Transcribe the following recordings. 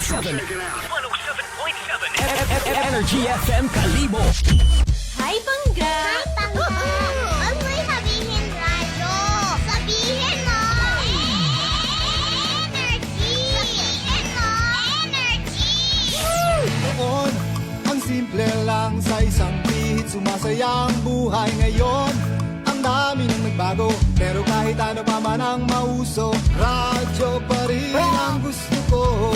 107. 107.7 Energy FM Kalibo. Hi, Bangga! Huwag mo'y sabihin radyo. Sabihin mo. Energy. Sabihin mo. Energy. Noon, ang simple lang sa isang pihit. Sumasaya ang buhay ngayon. Ang dami nang nagbago, pero kahit ano pa man ang mauso, radyo pa rin ang gusto ko.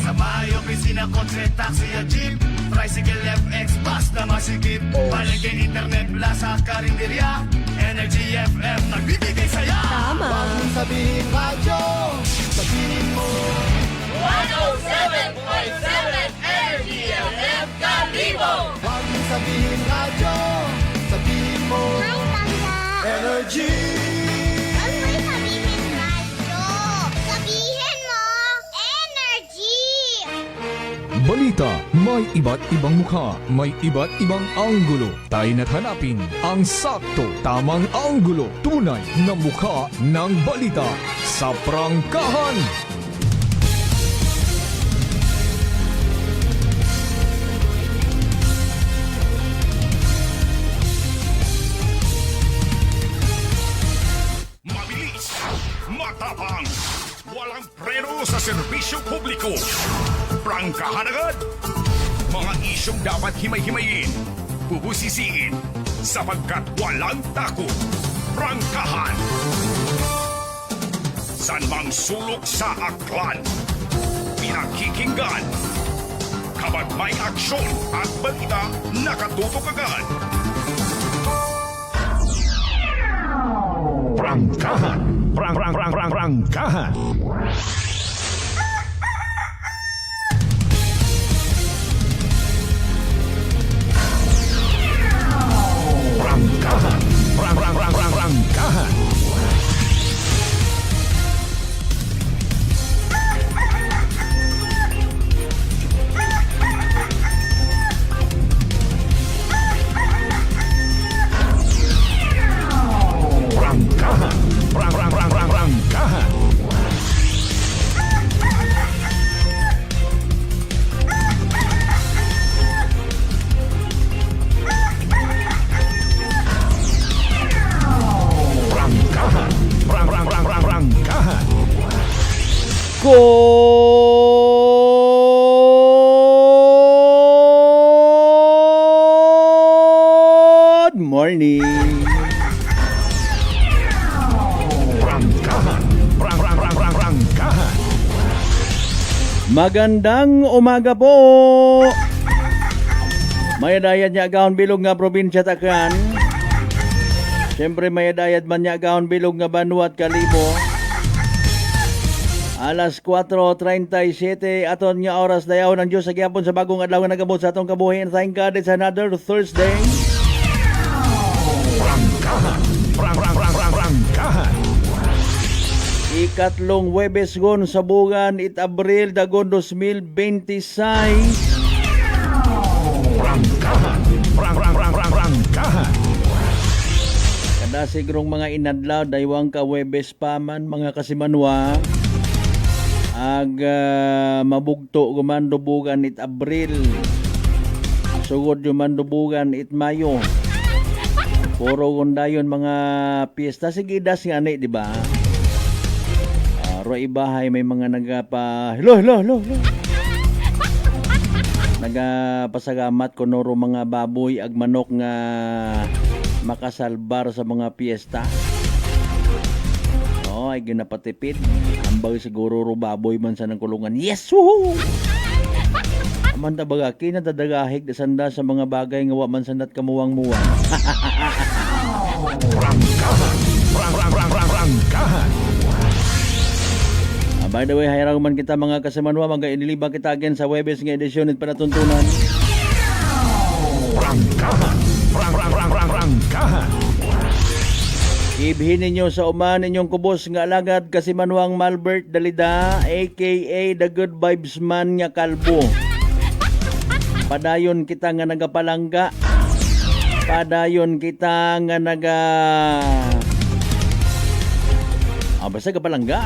Sa bahay, opisina, kotse, taxi at jeep, tricycle, FX, bus na masikip, palengke, internet, plaza, karinderya, Energy FM, nagbibigay saya. Tama! Huwag mong sabihin radyo, sabihin mo. 107.7 Energy FM Kalibo. Huwag mong sabihin radyo, sabihin mo. Hi, Bangga. Energy. Huwag mo'y sabihin radyo. Sabihin mo. Energy. Balita, may iba't ibang mukha, may iba't ibang anggulo. Tayo na't hanapin ang sakto, tamang anggulo, tunay na mukha ng balita sa prangkahan. Mabilis, matapang, walang preno sa serbisyo publiko. Prangkahan agad. Mga isyong dapat himay-himayin, bubusisiin, sapagkat walang takot. Prangkahan. San mang sulok sa aklan, pinakikinggan. Kapag may aksyon at balita, nakatutok agad. Prangkahan. Prangkahan. Prangkahan. Prangkahan. Prangkahan. Prangkahan. Prangkahan. Prangkahan. Good morning. Prangkahan. Prangkahan. Magandang umaga po. May dayad niya gaon bilog nga probinsya Takran. Siyempre may dayad man niya gaon bilog nga Banwa at Kalibo. Alas 4:37 aton nga oras dayaw ng Diyos sa gyapon sa bagong adlaw nga nagabot sa atong kabuhi. And thank God it's another Thursday. Prangkahan. Prangkahan. Ikatlong Huwebes gon sa bugan it Abril dagon 2026. Prangkahan. Prangkahan. Kada sigrong mga inadlaw daywang ka Huwebes pa man mga kasimanwa. Mabugto gumandubugan it Abril. Sugod gumandubugan it Mayo. Puro gundayon mga piyesta sigidas nga ni, di ba? Roy bahay may mga nagapa hello. Nagapasagamat kunoro mga baboy ag manok nga makasalbar sa mga piyesta. Ay ginapatipid. Ambag siguro ro baboy man sa nang kulungan. Yes! Woohoo! Amanda baga kinadadagahig da sanda sa mga bagay nga wa man sandat kamuwang-muwang. Prangkahan. Prangkahan. By the way, hayaraw man kita mga kasamanwa, mag-inilibang kita again sa Huwebes nga edisyon at panatuntunan. Prangkahan. Prangkahan. Ibhin ninyo sa uman ninyong kubos nga alagad kasimanwang Malbert Dalida, aka The Good Vibes Man nga kalbo. Padayon kita nga nagapalangga. Padayon kita nga basta kapalangga.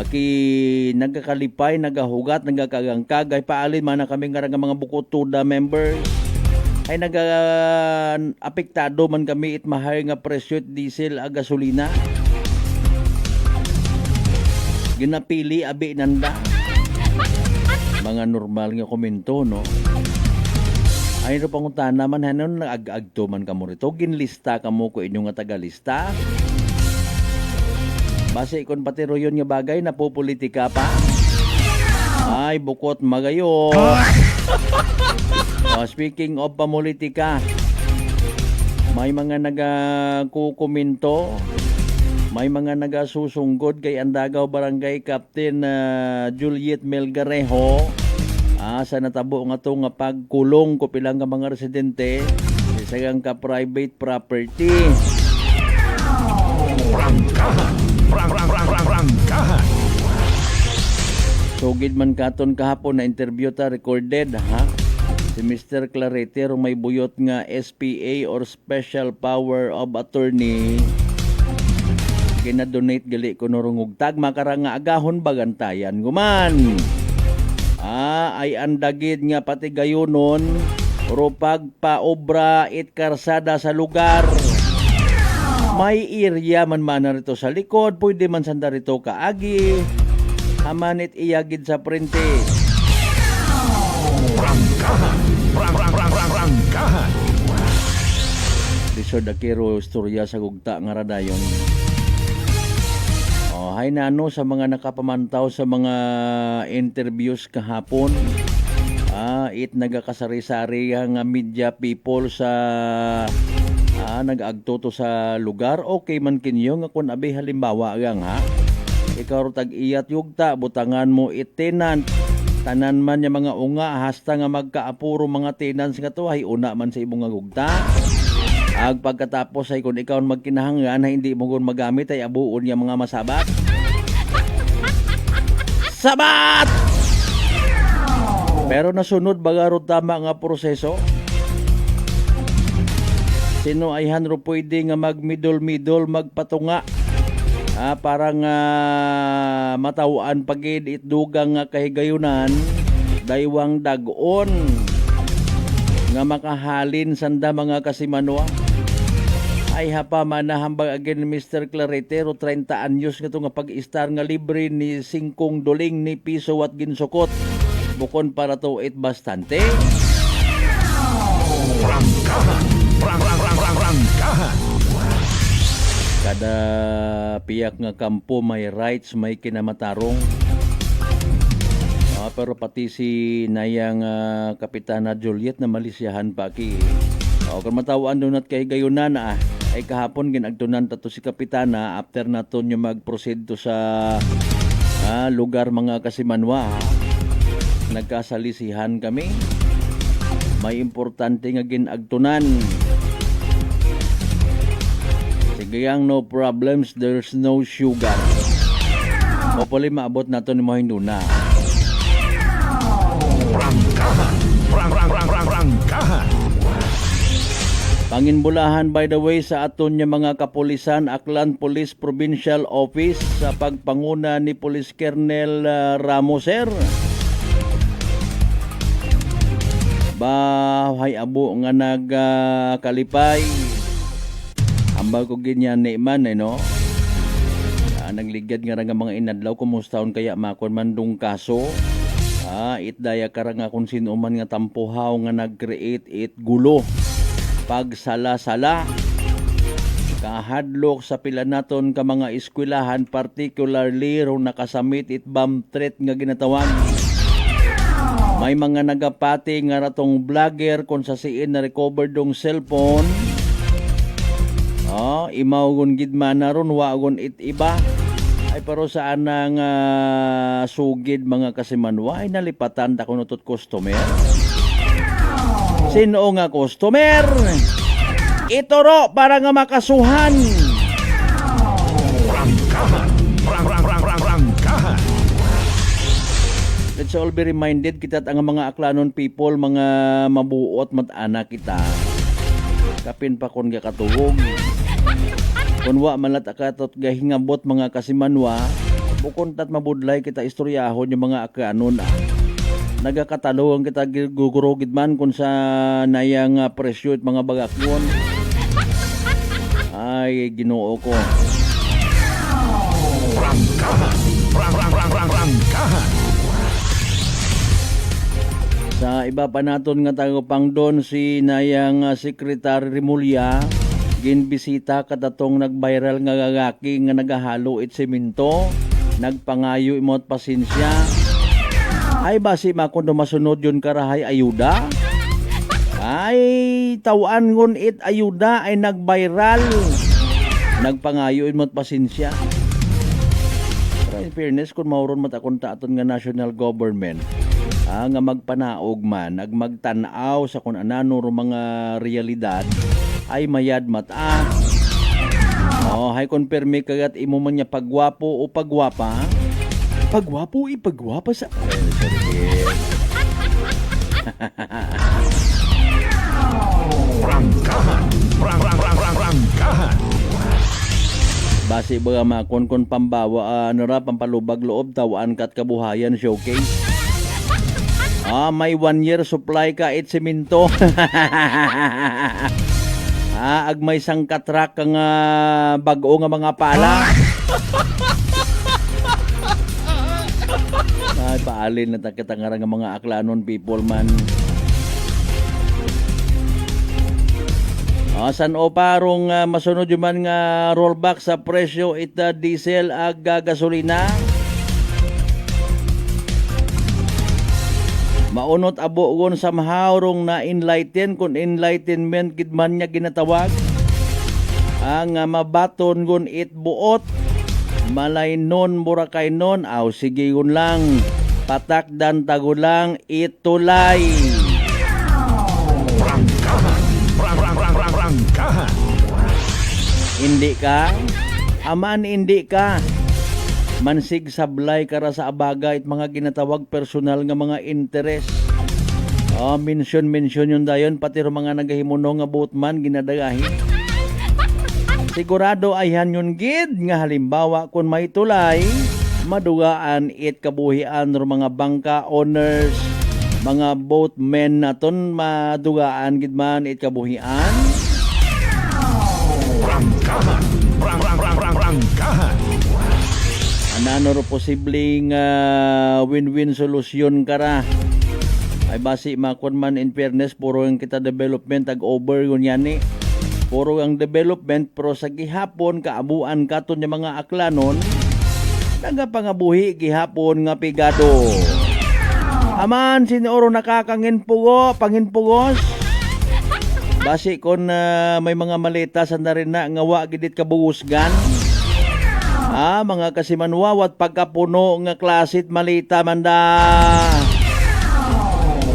Aki nagkakalipay, nagahugat, nagkakagangkagay, paalin man na kami nga mga bukod tuda members. Ay apektado man kami it mahal nga presyo at diesel a gasolina. Ginapili abi nanda. Mga normal nga komento, no? Ay ro panguntahan naman hanon nag-agto man kamo rito. Ginlista kamo ko inyong nga tagalista. Base ikon pati ro yun nga bagay na pupolitika pa. Ay bukot magayo. Speaking of pamulitika, may mga nagkukomento, may mga nagasusungod kay Andagaw Barangay Captain Juliet Melgarejo sa natabo nga to nga pagkulong ko pilang nga mga residente sa isang ka private property. Prangkahan. Sugid man katon kahapon na interview ta recorded ha. Si Mr. Clarete may buyot nga SPA or Special Power of Attorney. Gina-donate gali ko norong tagma karang nga agahon bagantayan guman. Ay andagid nga pati gayunon ro pagpaobra it karsada sa lugar. May area man rito sa likod, pwede man sanda rito kaagi. Hamanit iyagid sa printe. Prangkahan. Lisod akiro istorya sa gugta nga radayon. Hay nano sa mga nakapamantaw sa mga interviews kahapon. It nagakasari-sari nga media people sa nag-agto sa lugar. Okay man kinyo nga kun abi halimbawa gang ha. Ikaw tag-iyat yugta butangan mo it-tenant. Tanan man yung mga unga hasta nga magkaapuro mga tenants nga to ay una man sa ibong gugta. Ag pagkatapos ay kung ikaw magkinahanglan na hindi mo gun magamit ay abuon yung mga masabat. Sabat! Pero nasunod bagarod tama nga proseso. Sino ay hanro pwede nga mag-middle magpatunga. Parang matawaan pagid itdugang nga kahigayunan daywang dagon nga makahalin sanda mga kasimanwa. Ay hapa manahambag again Mr. Claretero 30 anyos nga to nga pag-istar nga libre ni 5 doling ni piso at ginsukot. Bukon para to it bastante. Prangkahan. Kada piyak nga kampo may rights, may kinamatarong. Pero pati si Nayang Kapitana Juliet na malisyahan pa ki. Kung matawaan doon at kay gayunan ay kahapon ginagtunan tato si Kapitana after naton yung mag-proceed to sa lugar mga kasimanwa. Nagkasalisihan kami. May importante nga ginagtunan. Gayang no problems, there's no sugar. Hopefully maabot nato ni mga hinduna. Prangkahan. Panginbulahan by the way sa aton niya mga kapulisan, Aklan Police Provincial Office sa pagpanguna ni Police Colonel Ramoser. Bahay abo nga nagkalipay. Ambag ko ganyan ni man no. Nagligad nga mga inadlaw kumustahon kaya makon man dong kaso. Itdaya karang kung sino man nga tampuhaw nga nag-create it gulo. Pagsala-sala. Kahadlok sa pila naton ka mga eskwelahan particularly ro nakasamit it bomb threat nga ginatawan. May mga nagapati nga ratong vlogger kung sa siin na recover dong cellphone. Imawgon gidman na ron, wagon it iba. Ay pero saan nang sugid mga kasimanwa ay nalipatan ta kuno tot customer. Sino nga customer? Itoro para nga makasuhan. Prangkahan. Let's all be reminded kita ang mga aklanon people, mga mabuot mat-anak kita. Kapin pa kon ga katuwog. Kung wa malat akatot gahingabot mga kasimanwa, bukod tat mabudlay kita istoryahon yung mga akanon nagakatalong kita gugurugid man kung sa nayang presyo at mga bagakyon. Ay, Ginoo ko. Prangkahan. Prangkahan. Sa iba pa naton nga tagapang doon si nayang Secretary Rimulya ginbisita kadatong nag-viral nga gagaki nga nagahalo it semento nagpangayo imot pasensya ay basi makundo masunod yun karahay ayuda ay tawaan ngun it ayuda ay nag-viral nagpangayo imot pasensya. Pero in fairness kung mauron matakunta aton nga national government nga magpanaog man magtanaw sa kung anano mga realidad ay mayad mata. Hay konperme kagat imo man niya pagwapo o pagwapa. Pagwapo pagwapa sa Prangkahan. Prangkahan. Base ba makon kon pambawa pampalubag loob tawaan kat kabuhayan showcase. May 1 year supply ka it semento. Ag may sangkatrak kang bag-o nga mga pala. Ay, paalin na takitangara nga mga aklanon people man. San o parong masunod yung man nga rollback sa presyo ita diesel ag gasolina. Maunot abo gon somehow rong na enlighten kun enlightenment gid man niya ginatawag. Ang mabaton gon it buot malay non burakay non aw sige gon lang patak dan tagulang itulay. Prangkahan. Hindi ka aman hindi ka mansig sablay kara sa abaga it mga ginatawag personal nga mga interes. Mention yun dayon pati ro mga nagahimuno nga boatman ginadagahi. Sigurado ay yun gid nga halimbawa kung may tulay madugaan it kabuhian ro mga bangka owners mga boatmen naton madugaan gid man it kabuhian. Prangkahan. Prangkahan. Anano ro posibleng win-win solusyon kara. Ay basi makon man in fairness puro ang kita development ag over yun yani. Puro ang development pero sa gihapon kaabuan katon yung mga aklanon nagapangabuhi gihapon nga pigado. Aman sinoro nakakangin panginpugos. Basi kon may mga malita sa rin na nga wa gidit kabuhusgan. Mga kasimanwawat pagkapuno nga klasit malita manda.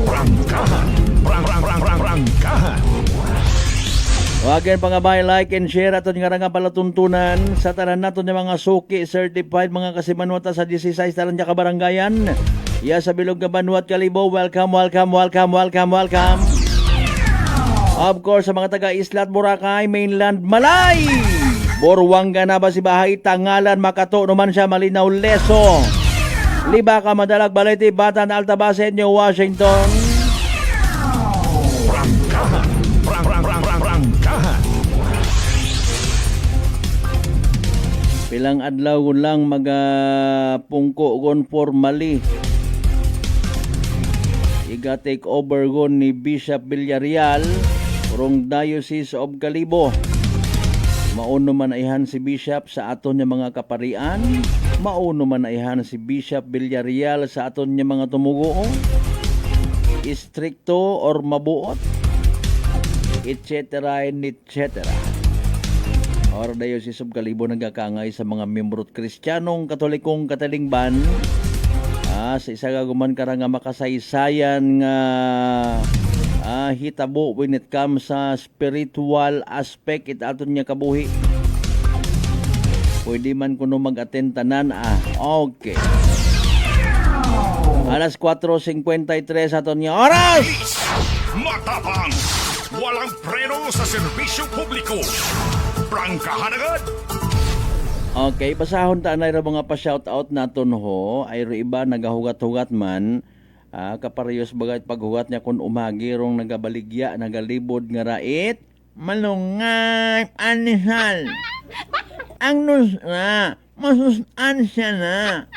Prangkahan. Prangkahan. Wagin pangabay like and share aton nga nga palatuntunan sa tanan naton nga mga suki certified mga kasimanwata sa 16 tanan ka barangayan. Ya sa Bilog nga Banuat Kalibo, welcome. Of course sa mga taga Islat Boracay, mainland Malay. Borwanga na ba si Bahay Tangalan Makato naman siya Malinaw Leso. Liba ka Madalag Balete Batan Altabase New Washington. Prangkahan. Prangkahan. Pilang adlaw lang magapungko gon formally. Iga take over gon ni Bishop Villarreal urong Diocese of Kalibo. Mauno man aihan si Bishop sa aton nga mga kaparian. Mauno man aihan si Bishop Villarreal sa aton nga mga tumugo. Istrikto or mabuot. Etc. Or Diocese of Kalibo nagkakangay sa mga membrot Kristiyanong Katolikong Katalingban. Sa isa gaguman kara nga makasaysayan nga hitabo when it comes sa spiritual aspect it aton niya kabuhi. Pwede man kuno mag-attend tanan okay. Alas 4:53 aton niya oras. Matapang, walang preno sa serbisyo publiko. Prangkahan agad. Okay, basahon ta na mga pa-shoutout naton ho. Ay ro iba nagahugat-hugat man. Kaparehos bagay paghugat niya kung umagi rong nagabaligya, nagalibod nga rait. Malungay, anihal. Ang nus na, masusan siya na.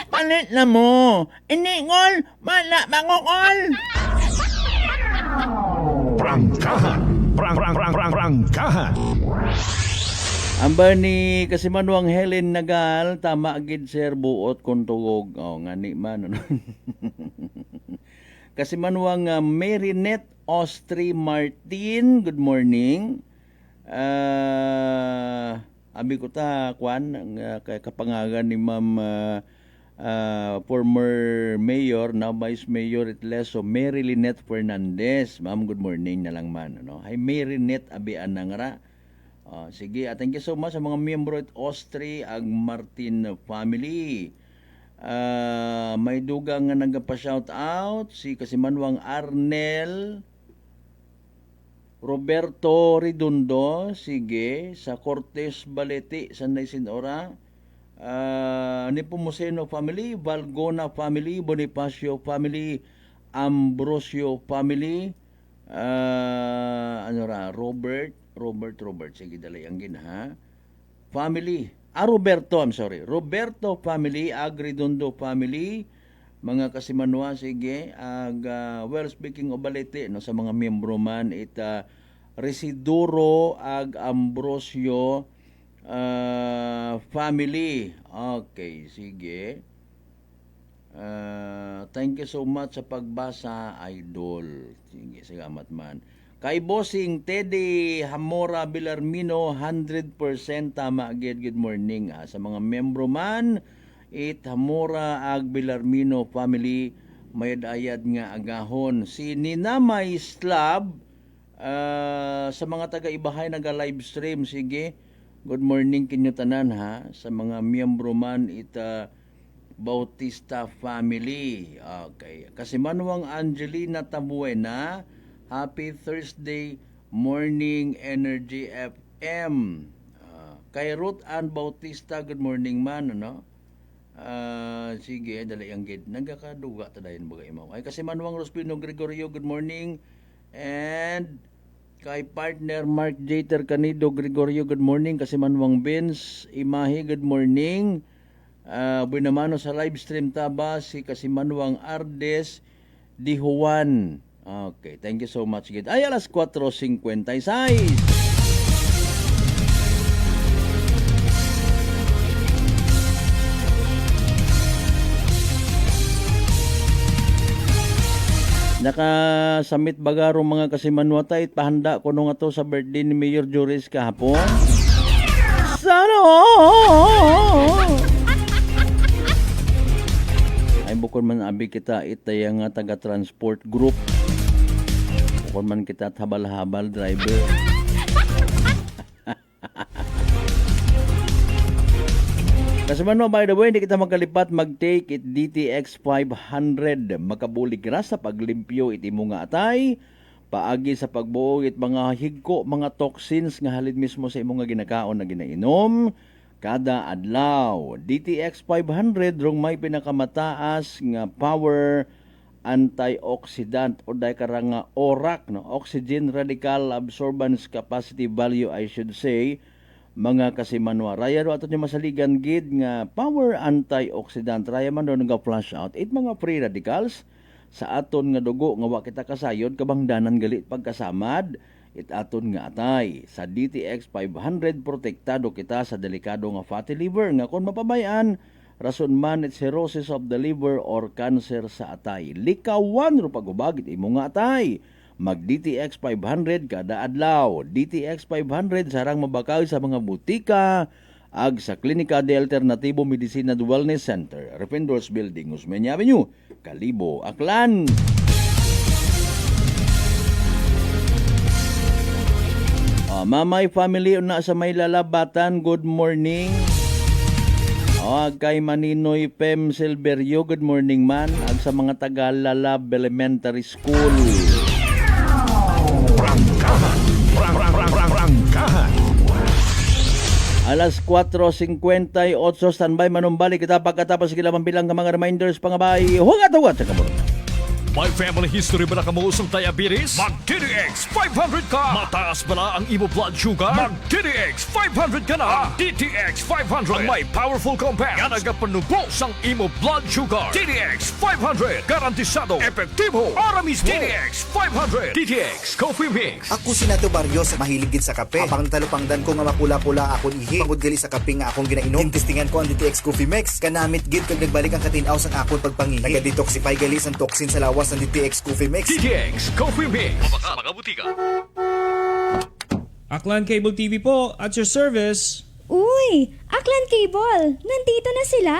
Palit na mo. Iningol, wala bangokol. Prangkahan. Prangkahan. Amba ni Kasimanwang Helen Nagal, tama gid sir buot kung tugog. Ngani man. Kasimanwang Marinette Austri Martin, good morning. Abi ko ta, kwan, kapangagan ni Ma'am former Mayor, now Vice Mayor Itleso, Mary Lynette Fernandez. Ma'am, good morning na lang man. Hi Mary Lynette, abi anang ra. Sige, thank you so much sa mga miyembro at Austri, ang Martin family. May dugang nga nagpa-shout out si Kasimanwang Arnel Roberto Redondo, sige, sa Cortes Baleti, Sanay Sinora. Nepomuceno family, Valgona family, Bonifacio family, Ambrosio family, Robert, sige dali ang gina, family, Roberto family, Agredondo family, mga Kasimanwa, sige, well, speaking of balete, no, sa mga miyembro man, Residuro, Ambrosio, family, okay, sige, thank you so much sa pagbasa, idol, sige, salamat man. Kay Bossing Teddy Hamora Bilarmino, 100% tama agad, good morning. Sa mga membro man, Hamora Ag Bilarmino family, mayad-ayad nga agahon. Si Ninamay Slab, sa mga taga-ibahay naga-live stream, sige, good morning kinyo tanan ha. Sa mga membro man, Bautista family. Okay. Kasimanwang Angelina Tabuena, happy Thursday morning, Energy FM. Kay Ruth Ann Bautista, good morning man, ano? Sige, dali ang gid. Nagakaduga ta dayon bagay mo. Ay Kasimanwang Rospino Gregorio, good morning. And kay partner Mark Jater Canido Gregorio, good morning. Kasimanwang Vince Imahe, good morning. Binamano sa live stream taba si Kasimanwang Ardes Di Juan. Okay, thank you so much. Ay, alas 4:56. Naka-submit bagaro mga Kasimanwa tayo, pahanda ko nung ato sa birthday ni Mayor Juris kahapon. Sana! Ay bukod man abi kita itay nga taga-transport group. Bukod man kita habal-habal driver. Kasimanwa, by the way, hindi kita magkalipat mag-take it DTX 500. Makabulig ra sa paglimpyo iti mo nga atay. Paagi sa pagbuog it mga higko, mga toxins nga halid mismo sa imong nga ginakaon na ginainom. Kada adlaw, DTX 500 rong may pinakamataas nga power antioxidant o day karang nga ORAC, no? Oxygen Radical Absorbance Capacity Value, I should say, mga Kasimanwa. Raya ro ato niya masaligan gid nga power antioxidant. Raya man doon nga flush out it mga free radicals sa aton nga dugo nga wa kita kasayod kabangdanan galit pagkasamad. It aton nga atay sa DTX 500 protektado kita sa delikado nga fatty liver nga kung mapabayaan rason man it cirrhosis of the liver or cancer sa atay. Likawan ro pagubagit imo nga atay. Mag DTX 500 kada adlaw. DTX 500 sarang mabakaw sa mga butika ag sa Klinika de Alternatibo Medicina Wellness Center, Refendors Building, Usmeña Avenue, Kalibo, Aklan. Mamay family una sa may lalabatan, good morning. Kay Maninoy Pem Silverio, good morning man. Ag sa mga taga Lalab Elementary School. Prangkahan. Alas 4:58, standby manumbalik kita pagkatapos sila bilang ng mga reminders pangabay. Hugat-hugat sa kamuro. May family history ba na kamuusong diabetes? Mag-DDX 500 ka! Mataas ba na ang imo blood sugar? Mag-DDX 500 ka na! Ang DDX 500 ang may powerful compound nga nagapanubos ang imo blood sugar. DDX 500 garantisado, epektibo, para mismo. DDX 500 DDX Coffee Mix. Ako si Nato Barrios, mahilig gid sa kape. Apang talupangdan ko nga mapula-pula akong ihi. Pagod gali sa kape nga akong ginainom. Testingan ko ang DTX Coffee Mix. Kanamit gid kag nagbalik ang katinaw sa akong pagpangihi. Naga-detoxify gali ang toxin sa lawas ng DTX Coffee Mix. DTX Coffee Mix. Mga butika. Aklan Cable TV po, at your service. Uy! Aklan Cable! Nandito na sila!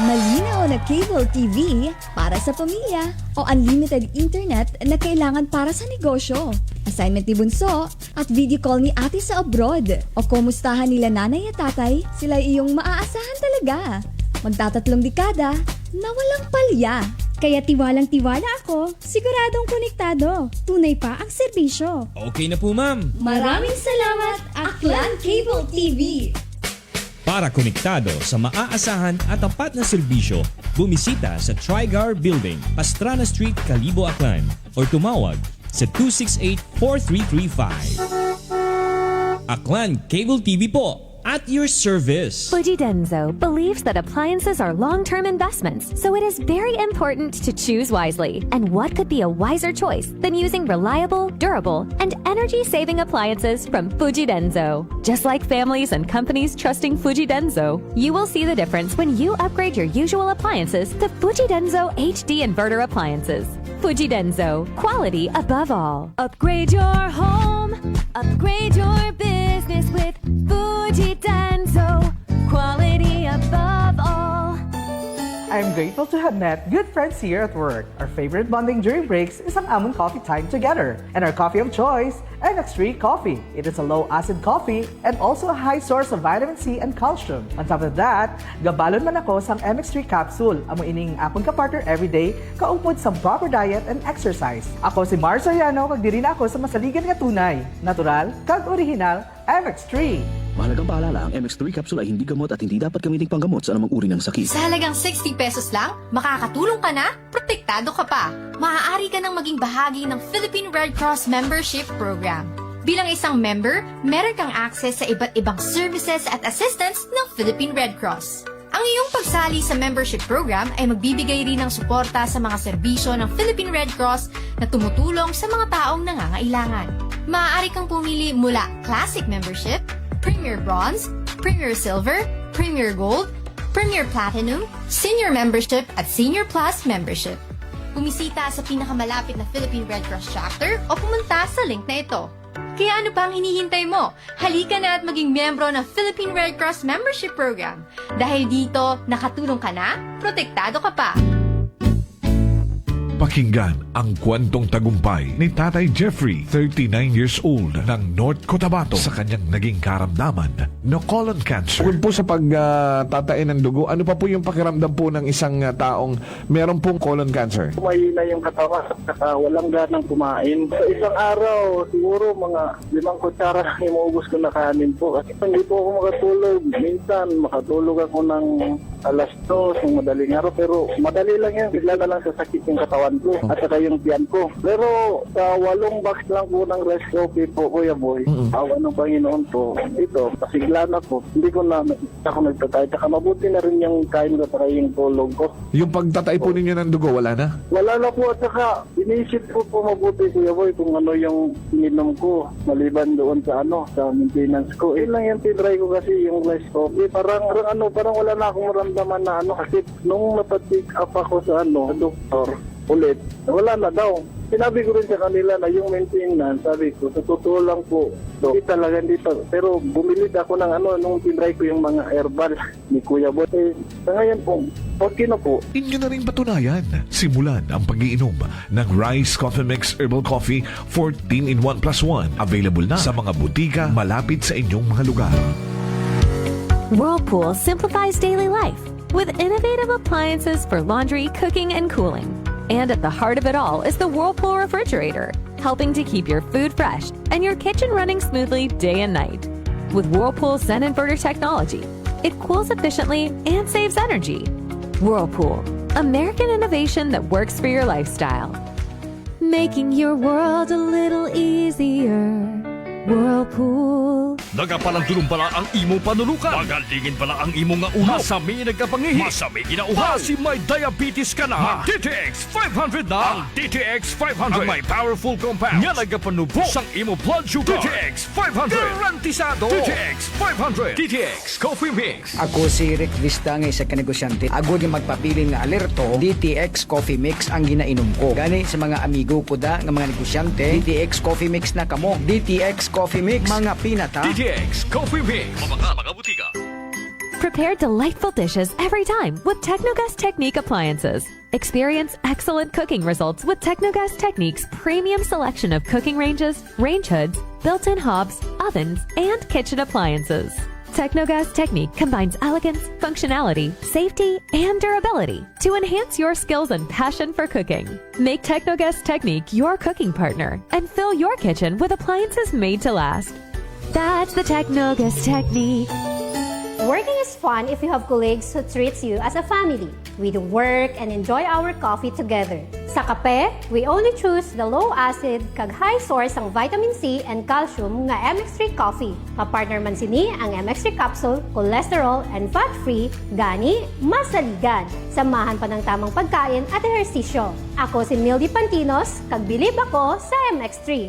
Malinaw na cable TV para sa pamilya o unlimited internet na kailangan para sa negosyo. Assignment ni Bunso at video call ni ate sa abroad. O kumustahan nila nanay at tatay, sila iyong maaasahan talaga. Magtatatlong dekada na walang palya. Kaya tiwalang-tiwala ako, siguradong konektado. Tunay pa ang serbisyo. Okay na po, ma'am. Maraming salamat, Aklan Cable TV! Para konektado sa maaasahan at tapat na serbisyo, bumisita sa Trigar Building, Pastrana Street, Calibo, Aklan or tumawag sa 268-4335. Aklan Cable TV po, at your service. Fuji Denso believes that appliances are long-term investments, so it is very important to choose wisely. And what could be a wiser choice than using reliable, durable, and energy-saving appliances from Fuji Denso? Just like families and companies trusting Fuji Denso, you will see the difference when you upgrade your usual appliances to Fuji Denso HD inverter appliances. Fuji Denso, quality above all. Upgrade your home, upgrade your business with Fuji Denso, quality above all. I'm grateful to have met good friends here at work. Our favorite bonding during breaks is ang amon coffee time together. And our coffee of choice, MX3 Coffee. It is a low-acid coffee and also a high source of vitamin C and calcium. On top of that, gabalon man ako sa MX3 capsule. Amo ining akong kapartner everyday, kaupod sa proper diet and exercise. Ako si Mars Soriano, kag diri na ako sa masaligan nga tunay, natural, kag original, MX3. Mahalagang paalala, ang MX3 capsule ay hindi gamot at hindi dapat gamiting panggamot sa anumang uri ng sakit. Sa halagang 60 pesos lang, makakatulong ka na, protektado ka pa. Maaari ka nang maging bahagi ng Philippine Red Cross Membership Program. Bilang isang member, meron kang access sa iba't ibang services at assistance ng Philippine Red Cross. Ang iyong pagsali sa membership program ay magbibigay rin ng suporta sa mga serbisyo ng Philippine Red Cross na tumutulong sa mga taong nangangailangan. Maaari kang pumili mula Classic Membership, Premier Bronze, Premier Silver, Premier Gold, Premier Platinum, Senior Membership at Senior Plus Membership. Bumisita sa pinakamalapit na Philippine Red Cross chapter o pumunta sa link na ito. Kaya ano pa ang hinihintay mo? Halika na at maging miyembro ng Philippine Red Cross Membership Program. Dahil dito, nakatulong ka na, protektado ka pa. Pakinggan ang kwentong tagumpay ni Tatay Jeffrey, 39 years old, ng North Cotabato sa kanyang naging karamdaman na colon cancer. Bukod po sa pagtatain ng dugo, ano pa po yung pakiramdam po ng isang taong meron pong colon cancer? Mahina yung katawan at walang ganang kumain. Sa isang araw, siguro mga 5 kutsara lang imuubos ko na kanin po. Kasi hindi po ako makatulog. Minsan, makatulog ako ng alas 2 ng madaling araw. Pero madali lang yan. Bigla na lang sasakit yung katawan ko at saka yung tiyan ko. Pero sa 8 box lang po ng rice coffee po, Kuya Boy, awa ng Panginoon po, ito, pasiglan ako. Hindi ko na ako nagtatay. Saka mabuti na rin yung kain ko at yung tulog ko. Yung pagtatay po ninyo ng dugo, wala na? Wala na po at saka inisip ko po mabuti, Kuya Boy, kung ano yung ininom ko maliban doon sa sa maintenance ko. Yun lang yung tinry ko kasi yung rice coffee. Parang wala na akong maramdaman na kasi nung napatik up ako sa doktor, ulit, wala na daw. Sinabi ko rin sa kanila na yung maintenance, sabi ko, sa totoo lang po, hindi talaga dito. Pero bumili ako ng nung tinry ko yung mga herbal ni Kuya Boy. Sa ngayon po, okay na po. Inyo na rin patunayan. Simulan ang pag-iinom ng Rice Coffee Mix Herbal Coffee 14-in-1+1. Available na sa mga butika malapit sa inyong mga lugar. Whirlpool simplifies daily life with innovative appliances for laundry, cooking, and cooling. And at the heart of it all is the Whirlpool refrigerator, helping to keep your food fresh and your kitchen running smoothly day and night. With Whirlpool Zen Inverter technology, it cools efficiently and saves energy. Whirlpool, American innovation that works for your lifestyle. Making your world a little easier. Whirlpool. Nagapalang pala ang imong panulukan. Magalingin pala ang imong nga uhaw. Masami nagkapangihi. Masami ginauhaw. Kasi may diabetes ka na. DTX 500 na. Ang DTX 500. Ang may powerful compounds. Nga nagapanubo sang imo blood sugar. DTX 500. Garantisado. DTX 500. DTX Coffee Mix. Ako si Rick Vista nga isa ka negosyante. Agod yung magpapili nga alerto, DTX Coffee Mix ang ginainom ko. Gani sa mga amigo ko da nga mga negosyante, DTX Coffee Mix na kamo. DTX Coffee Mix, mga pinata. DTX Coffee Mix. Mga butika. Prepare delightful dishes every time with Technogas Technique appliances. Experience excellent cooking results with Technogas Technique's premium selection of cooking ranges, range hoods, built-in hobs, ovens, and kitchen appliances. Technogas Technique combines elegance, functionality, safety, and durability to enhance your skills and passion for cooking. Make Technogas Technique your cooking partner and fill your kitchen with appliances made to last. That's the Technogas Technique. Working is fun if you have colleagues who treats you as a family. We do work and enjoy our coffee together. Sa kape, we only choose the low-acid kag high source ang vitamin C and calcium nga MX3 coffee. Kapartner man sini ang MX3 capsule, cholesterol and fat-free, gani masaligan. Samahan pa ng tamang pagkain at ehersisyo. Ako si Mildy Pantinos, kag bilib ako sa MX3.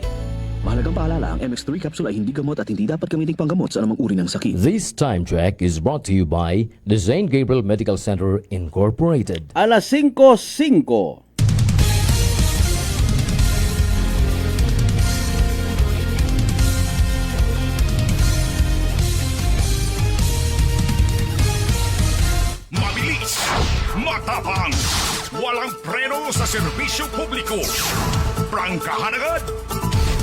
Mahalagang paalala, ang MX3 capsule ay hindi gamot at hindi dapat gamiting panggamot sa anumang uri ng sakit. This time check is brought to you by the St. Gabriel Medical Center Incorporated. Alas 5:05. Mabilis, matapang, walang preno sa serbisyo publiko. Prangkahan agad,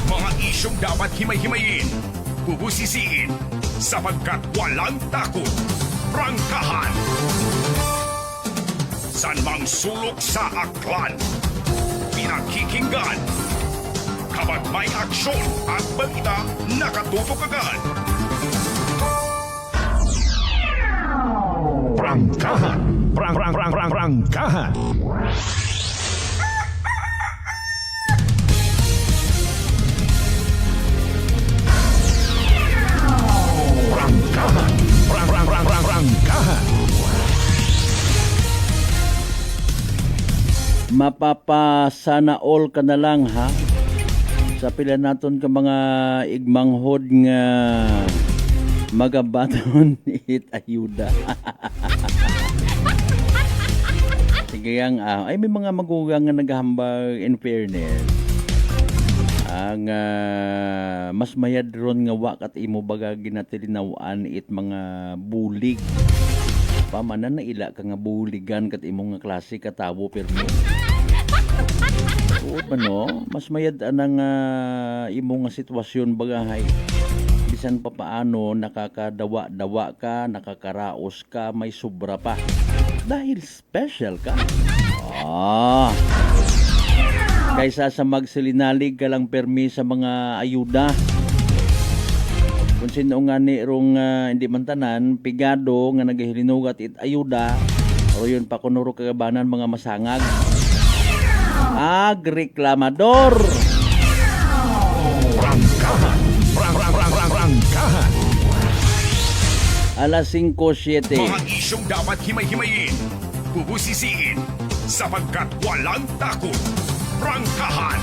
mga isyong dapat himay-himayin, bubusisiin, sapagkat walang takot. Prangkahan. San mang sulok sa aklan, pinakikinggan. Kapag may aksyon at balita, nakatutok agad. Prangkahan. Prangkahan. Prangkahan. Mapapasana all ka na lang ha. Sa pila naton ka mga igmanghod nga magabaton it ayuda. Sige yang ay may mga magugang nga naghambag in fairness. Ang mas mayad ron nga wa kat imo baga ginatilinawaan it mga bulig. Pamanan na ila ka nga buligan kat imong nga klase katawo permi. Uod man no, mas mayad anang imong nga sitwasyon bagahay. Bisan pa paano nakakadawa-dawa ka, nakakaraos ka, may sobra pa. Dahil special ka. Kaysa sa magsilinalig ka lang permi sa mga ayuda. Kung sino nga ni rong hindi man tanan, pigado nga nagahilinugat it ayuda, o yun pa kunuro kagabanan mga masangag. Agreklamador. Prangkahan. Prangkahan. Alas 5:07. Mga isyong dapat himay-himayin, bubusisiin, sapagkat walang takot. Prangkahan.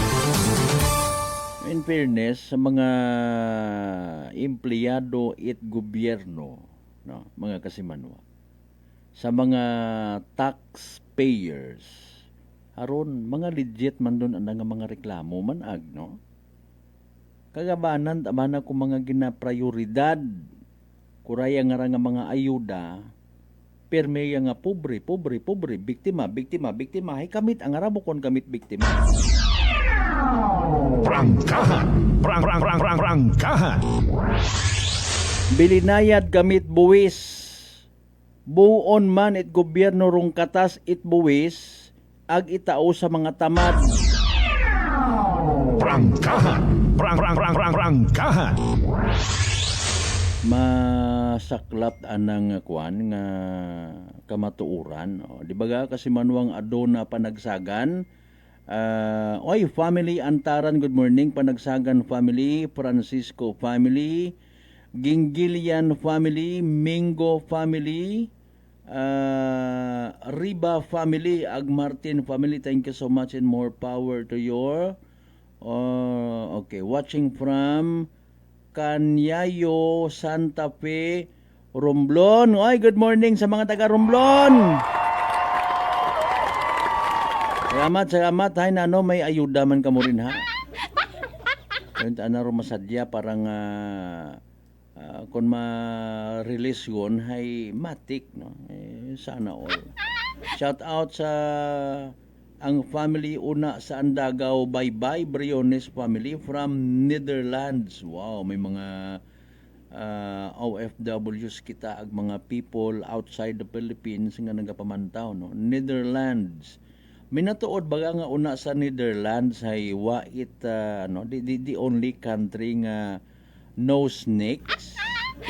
In fairness, sa mga empleyado at gobyerno, no, mga kasimanwa, sa mga taxpayers, aron mga legit man doon ang mga reklamo manag, no? Kagabanan, tama na kung mga ginaprioridad, kuraya nga nga mga ayuda, perme nga pobre, biktima, hay kamit, ang arabokon kamit biktima. Prangkahan. Prangkahan. Bilinayad gamit buwis. Buon man it gobyerno rong katas it buwis, ag itao sa mga tamad. Prangkahan. Prangkahan. masaklap anang kuan nga kamatuuran. Di ba ga kasi manuang adona panagsagan. Oy, family Antaran, good morning. Panagsagan family, Francisco family, Gingilian family, Mingo family, Riba family, Agmartin family. Thank you so much and more power to your okay, watching from Canyayo, Santa Fe, Romblon. Oy, good morning sa mga taga Romblon. Salamat. Hay na may ayuda man ka mo rin ha. Kung ro masadya parang kung ma-release yun, hay matik, no? Sana all. Shout out sa ang family una sa Andagaw, bye-bye, Briones family from Netherlands. Wow, may mga OFWs kita ag mga people outside the Philippines nga nagapamantaw, no? Netherlands. Minatuod baga nga una sa Netherlands hay wait the only country nga no snakes.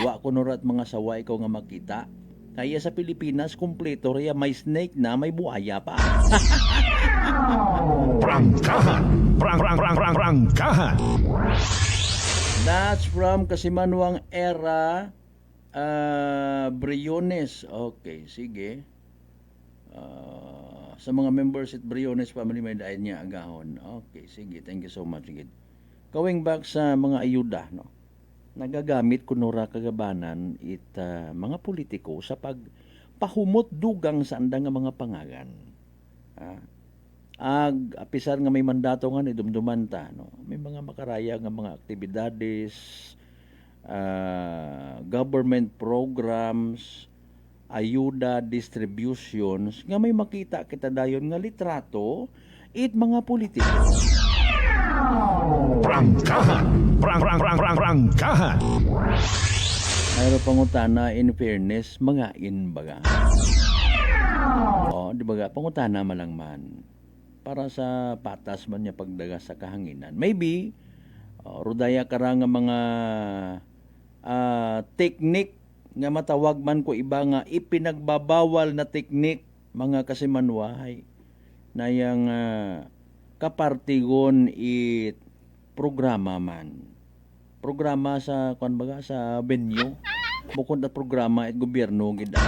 Wa kunurat mga saway ko nga makita. Kaya sa Pilipinas kumpleto riya may snake na may buhaya pa. Prangkahan. That's from Kasimanwang Era Briones. Okay, sige. Sa mga members at Briones family may dahil niya agahon. Okay, sige. Thank you so much. Going back sa mga ayuda, no? Nagagamit kunura kagabanan mga politiko sa pagpahumot dugang sa andang nga mga pangagan. Apisar nga may mandato nga ni dumdumanta, no? May mga makaraya nga mga aktibidades, government programs, ayuda distributions nga may makita kita dayon nga litrato mga politiko. Prangkahan. Ayro pangutana in fairness mga inbaga. Di baga pangutana malangman para sa patas man niya pagdaga sa kahanginan. Maybe rudaya kara nga mga technique nga matawag man ko iba nga ipinagbabawal na teknik mga kasimanwahay na yang kapartigon programa programa sa sa venue bukod na programa gobyerno gid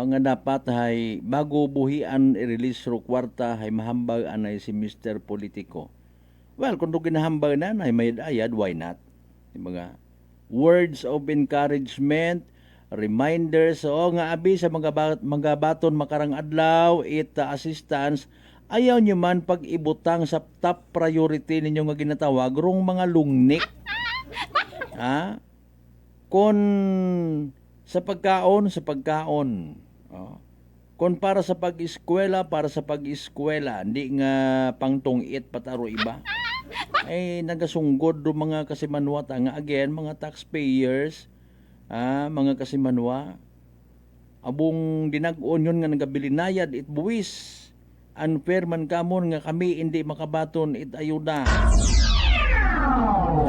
nga dapat hay bago buhian i-release ro kwarta hay mahambag anay si Mr. Politiko. Well, kung ginahambag na may ayad, why not? Mga words of encouragement, reminders, nga abi sa mga baton makarang adlaw, assistance, ayaw nyo man pag-ibutang sa top priority ninyo nga ginatawag, rong mga lungnik. Kung sa pagkaon. Kung para sa pag-eskwela, hindi nga pangtungit pataro iba. Nagasunggod do mga kasimanwa nga again mga taxpayers, mga kasimanwa abong dinag-on yun nga nagabilinayad buwis unfair man kamon nga kami hindi makabaton ayuda.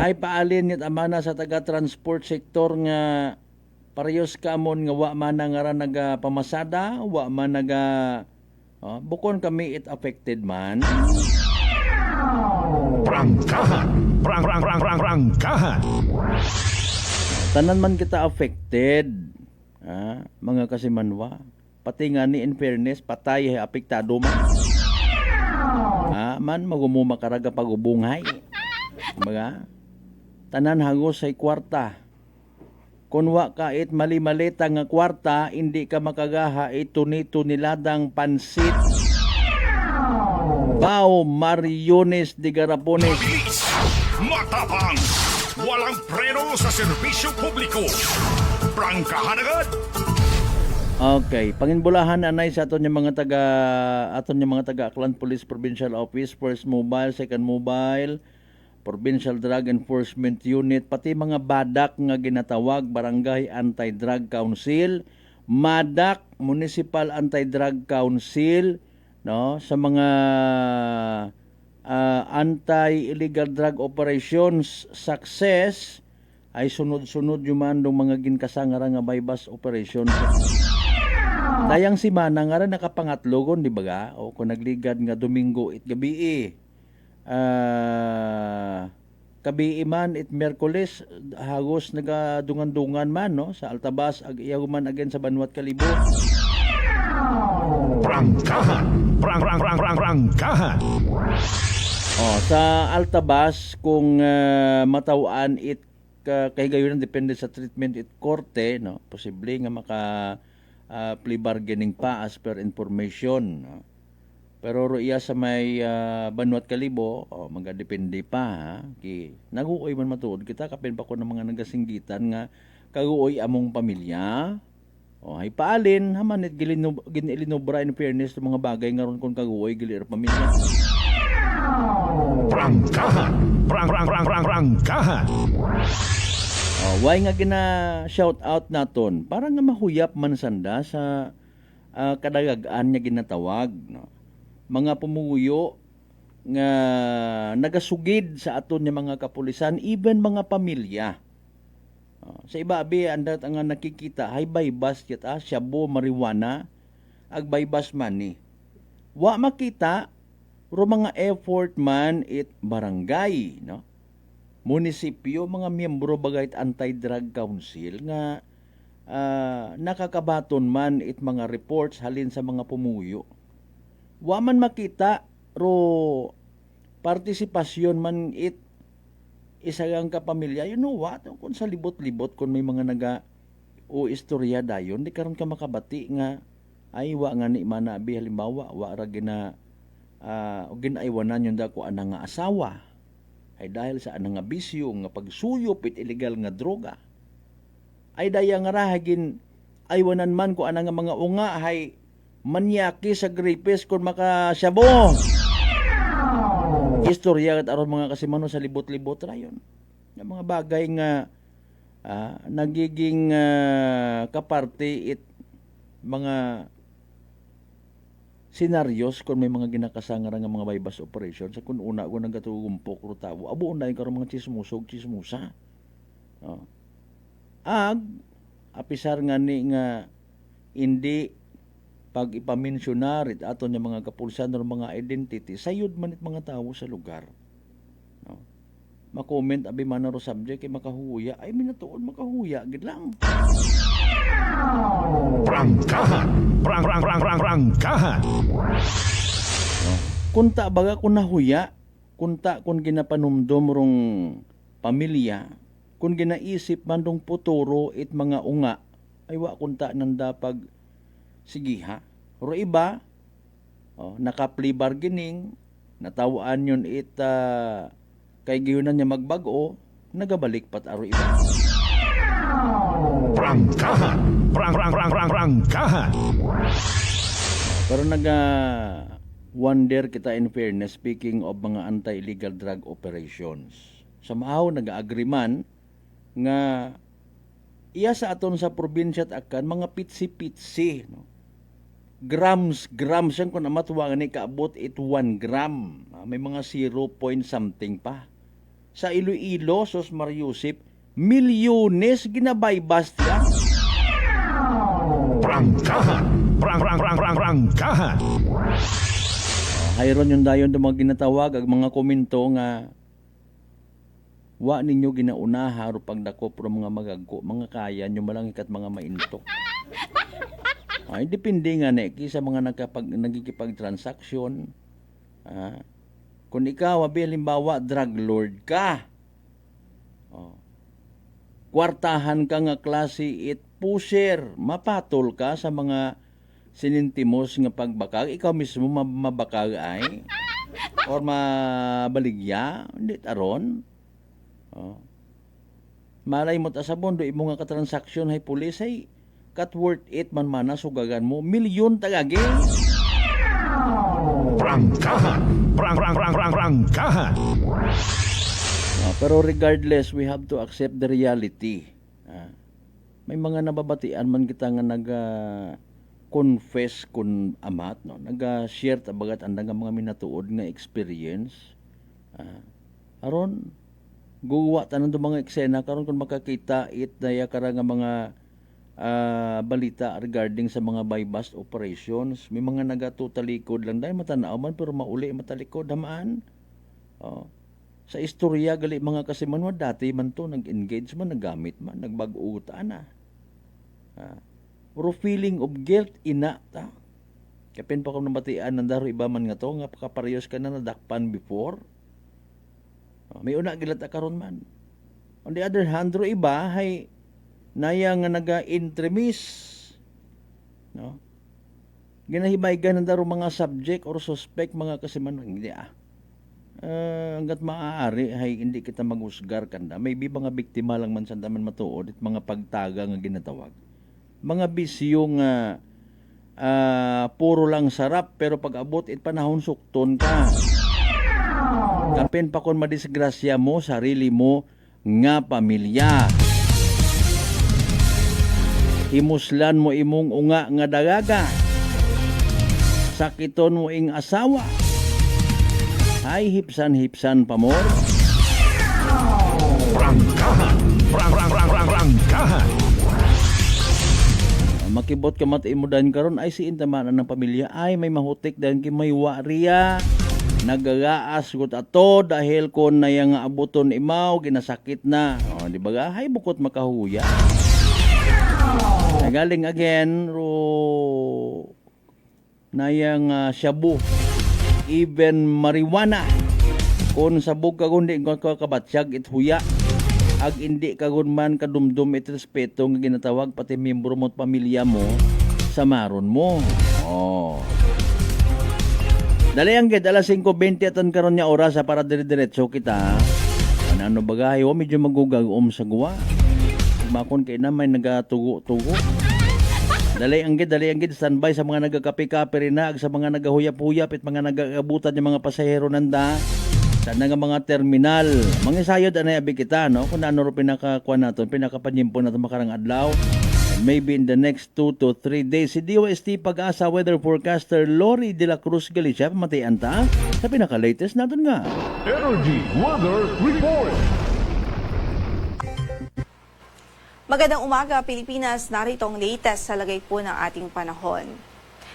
Ay paalin amana sa taga-transport sector nga parehas kamon nga wa man nga nagapamasada, wa man bukon kami affected man. Prangkahan. Tanan man kita affected, mga kasimanwa. Pati nga ni in fairness, patay apektado man. Man magumuma karaga pagubunghay. Mga tanan hagos sa kwarta. Kung wa ka mali-malita nga kwarta, hindi ka makagaha tuni-tuniladang pansit. Bao Mariones de Garapones. Mabilis, matapang, walang preno sa serbisyo publiko. Prangkahan agad. Okay, panginbulahan anay sa aton yung mga taga Aklan Police Provincial Office, First Mobile, Second Mobile, Provincial Drug Enforcement Unit, pati mga badak nga ginatawag Barangay Anti-Drug Council, MADAC, Municipal Anti-Drug Council, no, sa mga anti-illegal drug operations success, ay sunod-sunod yuman dong mga ginkasangara nga bypass operation. Dayang si Mana nga rin nakapangatlogon, di ba ga? O kung nagligad nga Domingo it gabi kabi man it Merkules hagos nagadungan-dungan man no sa Altabas ag iyaw man again sa Banwat Kalibo. Prangkahan! Prangkahan! Sa Altabas kung matawaan it kay gayon depende sa treatment it korte no posible nga maka plea bargaining pa as per information no? Pero iya sa may Banwat Kalibo magadepende pa ha naguoy man matuod kita kapin pa ko ng mga nagasinggitan nga kaguoy among pamilya ay paalin haman it gilinobra in fairness sa mga bagay nga ron kung kaguoy gilir pamilya. Prangkahan! Why nga gina-shout out naton para nga mahuyap man sanda sa kadagagaan niya ginatawag. No? Mga pumuyo nga nagasugid sa aton niya mga kapulisan, even mga pamilya. Sa iba, andat ang nakikita, hay baybas kita, shabu, marijuana, ag baybas money. Wa makita, ro mga effort man it barangay, no? Munisipyo, mga miyembro bagay anti-drug council nga nakakabaton man it mga reports halin sa mga pumuyo. Wa man makita ro partisipasyon man it isagang kapamilya. You know what? Kung sa libot-libot kung may mga o istorya dayon, di karon ka makabati nga ay wa nga ni manabi halimbawa wa ra gina ginaiwanan yung dako anang nga asawa ay dahil sa anang nga bisyo nga pagsuyop it illegal nga droga ay daya nga rahagin aywanan man ko anang nga mga unga hay manyaki sa grapes kung makasyabo istorya at aron mga kasimano sa libot-libot rayon yung mga bagay nga nagiging kaparte it mga senaryos kung may mga ginakasangara nga mga bypass operation sa kung una ko nagatugumpok ro tawo abo unay karon mga chismusa apisar nga ni nga hindi pag ipaminsyunar it aton yung mga kapulsan o mga identity sayod man it mga tao sa lugar no? Makomment abi man ro subject kay makahuya ay minatuon makahuya gid lang. Prangkahan! Kunta baga kung nahuya, kunta kung ginapanumdom rong pamilya, kung ginaisip man rong puturo it mga unga, ay wa kunta nanda pag sigiha. Ro iba, naka-plea bargaining, natawaan yun it kay giyunan niya magbago, nagabalik pat aro iba. Prangkahan! Pero wonder kita in fairness speaking of mga anti-illegal drug operations. Sa maaw nag-agree man nga iya sa aton sa probinsya at akan mga pitsi-pitsi no. Grams yan kung amatuwa ni kaabot it 1 gram. May mga 0 point something pa. Sa Iloilo, Sos Mariusip, milyones ginabaybas yan. Prangkahan! Hayron yung dayon do mga ginatawag ag mga komento nga wa ninyo ginaunaha ro pagdakop ro mga magagko mga kaya nyo malang ikat mga maintok. Ay depende nga neki sa mga nagkikipag-transaksyon. Kung ikaw halimbawa drug lord ka. Kwartahan ka nga klase it pusher, mapatol ka sa mga sinintimos nga pagbakag, ikaw mismo mabakag ay or mabaligya, hindi taron. Malay mo ta sa bondo imo nga katransaksyon hay pulis ay kat worth it man mana sugagan mo milyon tagagi. Prangkahan! Pero regardless, we have to accept the reality. May mga nababatian man kita nga confess kun amat no naga-share tabagat andang mga minatuod nga experience aron guwa tanan do mga eksena karon kung makakita na kara nga mga balita regarding sa mga buy-bust operations. May mga nagatutalikod lang dahil matanaw man pero mauli matalikod hamaan. Sa istorya gali mga kasimanwa dati man to nag-engage man, naggamit man, nagbag-uta na. Puro feeling of guilt ina ta. Kapin pa ko namatian nandaro iba man nga to nga pakaparehos ka na nadakpan before. May una gilata karon man. On the other hand, ro iba hay naya nga naga-intremis, no? Ginahibaygan na daro mga subject or suspect mga kasiman hindi hanggat maaari hay hindi kita magusgar kanda. Maybe mga biktima lang man sanda man matuod at mga pagtaga nga ginatawag. Mga bisyo nga puro lang sarap pero pag abot it panahon sukton ka. Kapin pa kon madisgrasya mo sarili mo nga pamilya. Himuslan mo imong unga nga dagaga. Sakiton mo ing asawa. Ay hipsan-hipsan pa more. Prangkahan. Prangkahan. Makibot ka mata imo dan karon ay si intamanan ng pamilya ay may mahutik dahil may wariya. Nagagaas gut ato dahil kon na yang abuton imaw ginasakit na. Di ba? Hay bukot makahuya. Nagaling again nayang shabu even marijuana kung sabog ka kundi kung kabatsyag it huya ag hindi ka man kadumdum it respeto nga ginatawag pati miyembro mo at pamilya mo sa maron mo. Dalayang gid alas 5:20 atan karon nya oras para dire-diretso kita. Ano bagay medyo magugagom sa guwa. Makon kay na may nagatugo-tugo. Dali ang gid standby sa mga nagakape-kape rin na sa mga nagahuyap-huyap at mga nagaabutan ng mga pasahero nanda sa nga mga terminal. Mga sayod anay abi kita no kung ano ro pinakakuan naton pinakapanyimpo naton makarang adlaw. And maybe in the next 2 to 3 days si DOST Pag-asa weather forecaster Lori de la Cruz Galicia pamatayan ta sa pinaka-latest naton nga Energy Weather Report. Magandang umaga, Pilipinas. Narito ang latest sa lagay po ng ating panahon.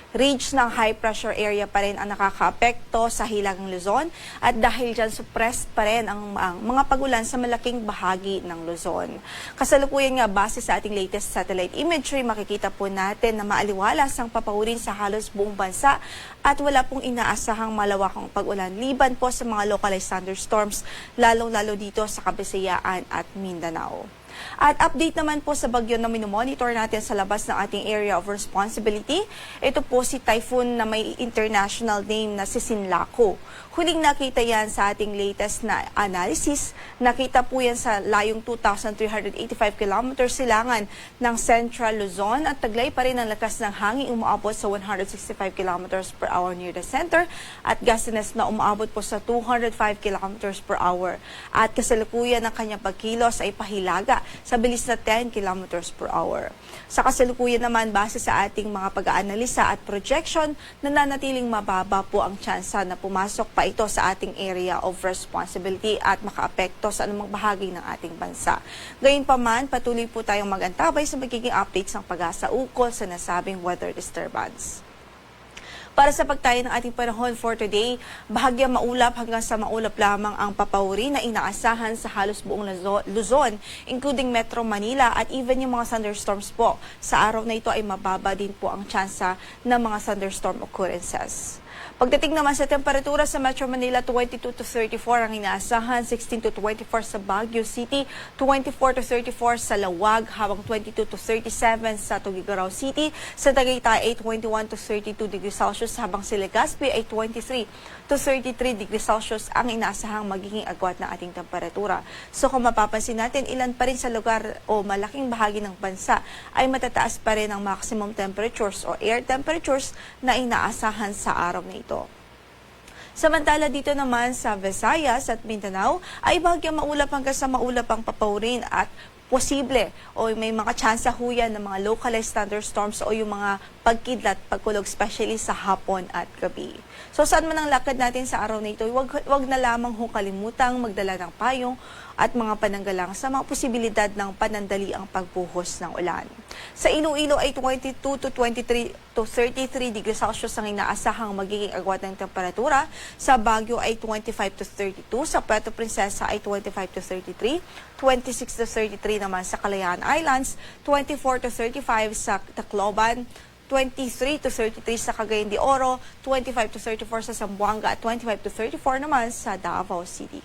Ridge ng high pressure area pa rin ang nakakaapekto sa Hilagang Luzon at dahil dyan suppressed pa rin ang mga pagulan sa malaking bahagi ng Luzon. Kasalukuyan nga base sa ating latest satellite imagery, makikita po natin na maaliwalas ang papahurin sa halos buong bansa at wala pong inaasahang malawakang pag-ulan liban po sa mga localized thunderstorms lalong-lalo dito sa Kabisayaan at Mindanao. At update naman po sa bagyo na minomonitor natin sa labas ng ating area of responsibility. Ito po si typhoon na may international name na si Sinlaku. Huling nakita yan sa ating latest na analysis. Nakita po yan sa layong 2,385 kilometers silangan ng Central Luzon at taglay pa rin ang lakas ng hangin umaabot sa 165 kilometers per hour near the center at gustiness na umaabot po sa 205 kilometers per hour. At kasalukuyan ng kanyang pagkilos ay pahilaga sa bilis na 10 kilometers per hour. Sa kasalukuyan naman, base sa ating mga pag-aanalisa at projection, nananatiling mababa po ang tsansa na pumasok pa ito sa ating area of responsibility at makaapekto sa anumang bahagi ng ating bansa. Gayunpaman, patuloy po tayong mag-antabay sa magiging updates ng Pag-asa ukol sa nasabing weather disturbance. Para sa pagtayo ng ating panahon for today, bahagyang maulap hanggang sa maulap lamang ang papawuri na inaasahan sa halos buong Luzon, including Metro Manila at even yung mga thunderstorms po. Sa araw na ito ay mababa din po ang tsansa ng mga thunderstorm occurrences. Pagdating naman sa temperatura sa Metro Manila, 22 to 34 ang inaasahan, 16 to 24 sa Baguio City, 24 to 34 sa Lawag, habang 22 to 37 sa Tuguegarao City, sa Tagaytay ay 21 to 32 degrees Celsius, habang sa Legazpi ay 23 to 33 degrees Celsius ang inaasahang magiging agwat ng ating temperatura. So kung mapapansin natin, ilan pa rin sa lugar o malaking bahagi ng bansa ay matataas pa rin ang maximum temperatures o air temperatures na inaasahan sa araw na ito. Samantala dito naman sa Visayas at Mindanao ay bahagyang maulap hanggang sa maulap ang papawrin at posible o may mga tsansa huyan ng mga localized thunderstorms o yung mga pagkidlat, pagkulog, especially sa hapon at gabi. So saan man ang lakad natin sa araw na ito, wag na lamang kalimutang magdala ng payong at mga pananggalang sa mga posibilidad ng panandali ang pagbuhos ng ulan. Sa Iloilo ay 22 to 23 to 33 degrees Celsius ang inaasahang magiging agwat ng temperatura. Sa Baguio ay 25 to 32, sa Puerto Princesa ay 25 to 33, 26 to 33 naman sa Kalayaan Islands, 24 to 35 sa Tacloban, 23 to 33 sa Cagayan de Oro, 25 to 34 sa Zamboanga at 25 to 34 naman sa Davao City.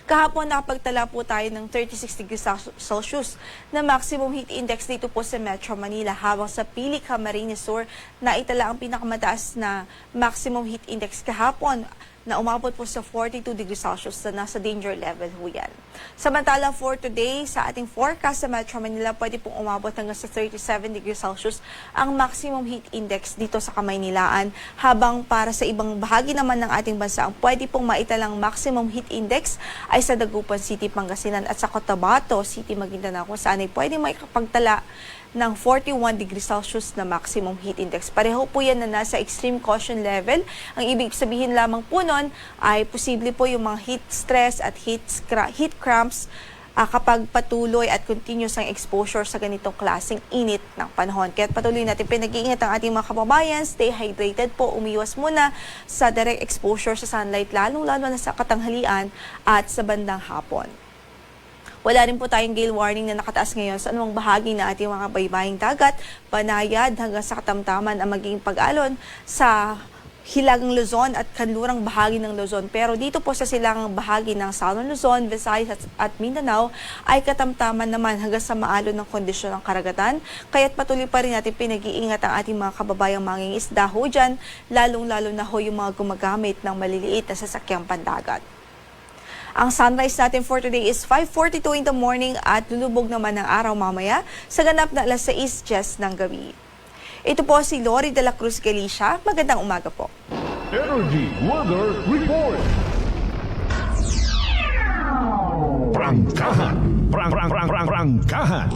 Kahapon nakapagtala po tayo ng 36 degrees Celsius na maximum heat index dito po sa Metro Manila, habang sa Pili, Camarines Sur na itala ang pinakamataas na maximum heat index kahapon na umabot po sa 42 degrees Celsius na nasa danger level ho yan. Samantala for today, sa ating forecast sa Metro Manila, pwede pong umabot hanggang sa 37 degrees Celsius ang maximum heat index dito sa Kamaynilaan, habang para sa ibang bahagi naman ng ating bansa, ang pwede pong maitalang maximum heat index ay sa Dagupan City, Pangasinan at sa Cotabato City, Maguindanao, kung saan ay pwede maipagtala ng 41 degrees Celsius na maximum heat index. Pareho po yan na nasa extreme caution level. Ang ibig sabihin lamang po nun ay posible po yung mga heat stress at heat cramps kapag patuloy at continuous ang exposure sa ganitong klaseng init ng panahon. Kaya patuloy natin pinag-iingat ang ating mga kababayan, stay hydrated po, umiwas muna sa direct exposure sa sunlight, lalong-lalo na sa katanghalian at sa bandang hapon. Wala rin po tayong gale warning na nakataas ngayon sa anumang bahagi na ating mga baybaying dagat, Banayad hanggang sa katamtaman ang magiging pag-alon sa Hilagang Luzon at kanlurang bahagi ng Luzon. Pero dito po sa silangang bahagi ng Southern Luzon, Visayas at Mindanao ay katamtaman naman hanggang sa maalon ng kondisyon ng karagatan. Kaya't patuloy pa rin natin pinag-iingat ang ating mga kababayang mangingisda ho dyan, lalong-lalo na ho yung mga gumagamit ng maliliit na sasakyang pandagat. Ang sunrise natin for today is 5:42 in the morning at lulubog naman ng araw mamaya sa ganap na alas 6:10 ng gabi. Ito po si Lori de la Cruz Galicia. Magandang umaga po. Energy Weather Report. Prangkahan. Prangkahan.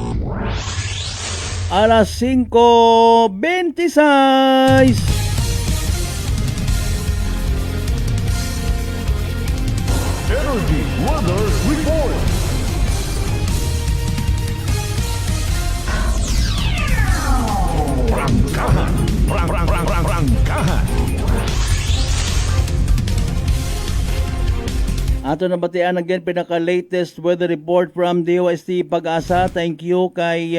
Alas 5:26. Energy Weather Report. Prangkahan. Prangkahan. Ato na batian again pinaka-latest weather report from DOST Pag-asa. Thank you kay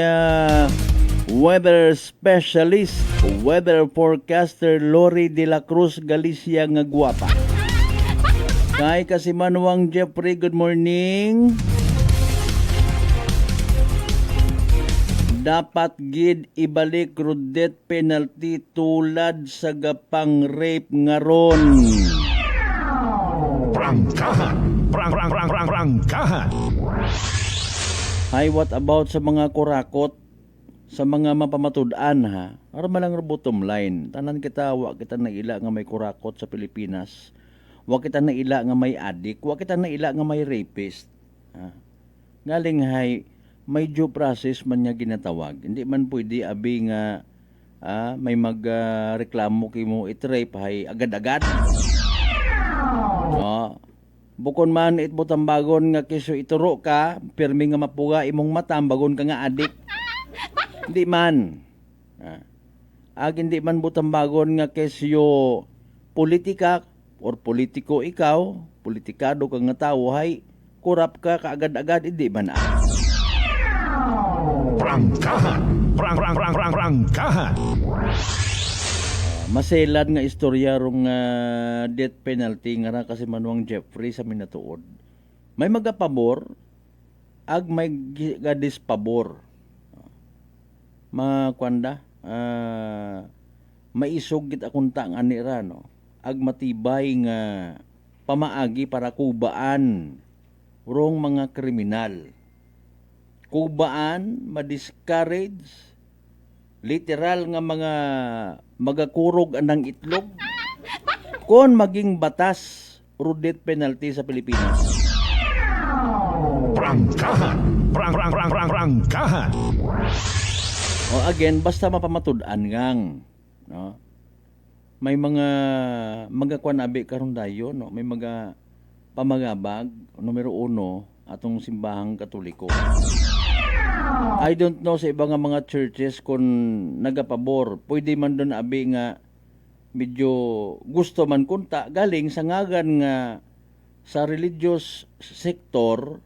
weather specialist, weather forecaster Lori de la Cruz Galicia nga guwapa. Kay Kasimanwang Jeffrey, good morning. Dapat gid ibalik death penalty tulad sa gapang rape ngaron. Prangkahan. Prangkahan. Hi, what about sa mga kurakot? Sa mga mapamatud-an ha? Ara malang bottom line. Tanan kita, wa kita naila nga may kurakot sa Pilipinas. Wa kita naila nga may adik. Wa kita naila nga may rapist. Ha? Ngaling hay, may due process man niya ginatawag. Hindi man pwede abi nga may magreklamo kimo it-rape hay agad-agad. Bukon man itbutambagon nga kiso ituro ka, pirmi nga mapuga imong matambagon ka nga adik. Hindi man. Hindi man butambagon nga kesyo politika or politiko ikaw, politikado ka nga tao hay kurap ka kaagad-agad, hindi man Prangkahan. Prangkahan. Maselad nga istorya rong death penalty nga ra kasi Manwang Jeffrey sa minatuod. May magapabor ag may gadispabor. Makwanda maisog gid akong tang anira no. Ag matibay nga pamaagi para kubaan rong mga kriminal. Kubaan, ma-discourage, literal nga mga magakurog anang itlog kon maging batas death penalty sa Pilipinas. Prangkahan. Prangkahan. O again, basta mapamatud-an ngang, no? May mga kwan abi karon dayon, no? May mga pamagabag, numero 1, atong simbahang Katoliko. I don't know sa ibang mga churches kung nagapabor. Pwede man doon abi nga medyo gusto man kunta galing sa ngagan nga sa religious sector,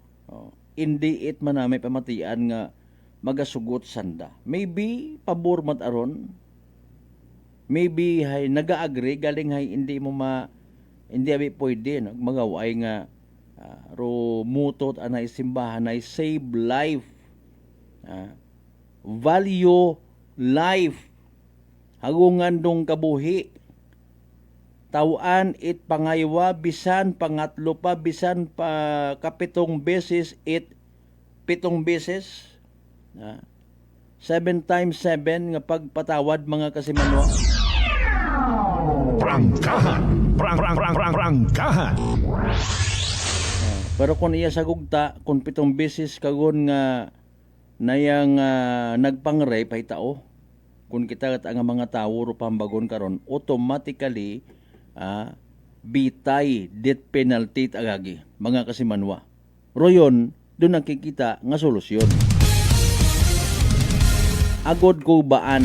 hindi it man na may pamatian nga magasugot sanda. Maybe pabor mat aron. Maybe hay naga-agree galing hay hindi abi pwede no? Magaway nga ro mutot anay simbahan ay save life. Value life. Hagungan dong kabuhi. Tawaan it pangaywa bisan pangatlo pa bisan pa kapitong beses it 7 beses. 7 times 7 nga pagpatawad mga kasimanwa. Prangkahan. Prangkahan. Pero kung iya sa gugta, kung 7 beses kagon nga nayang nagpang-rape ay tao. Kung kita ang mga tao ro pambagon karon, automatically bitay death penalty agagi mga kasimanwa. Royon doon nakikita nga solusyon. Agod ko baan.